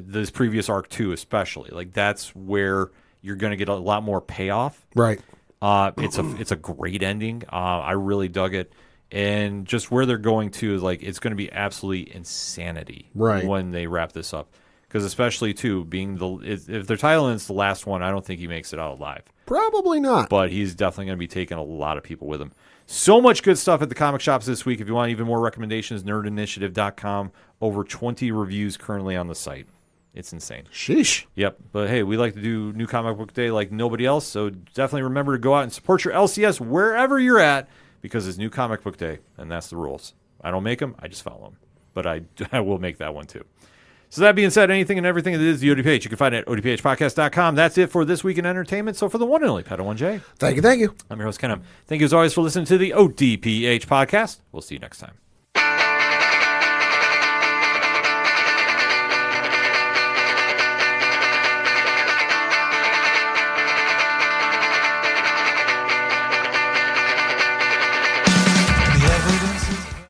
This previous arc too, especially. Like, that's where you're going to get a lot more payoff. Right. It's a great ending. I really dug it, and just where they're going to, like, it's going to be absolutely insanity when they wrap this up. Because especially too, being if they're titling it's the last one, I don't think he makes it out alive. Probably not. But he's definitely going to be taking a lot of people with him. So much good stuff at the comic shops this week. If you want even more recommendations, nerdinitiative.com. Over 20 reviews currently on the site. It's insane. Sheesh. Yep. But hey, we like to do New Comic Book Day like nobody else. So definitely remember to go out and support your LCS wherever you're at, because it's New Comic Book Day, and that's the rules. I don't make them. I just follow them. But I will make that one too. So that being said, anything and everything that is the ODPH, you can find it at odphpodcast.com. That's it for this week in entertainment. So for the one and only Padawan J, Thank you. I'm your host, Ken. Thank you as always for listening to the ODPH podcast. We'll see you next time.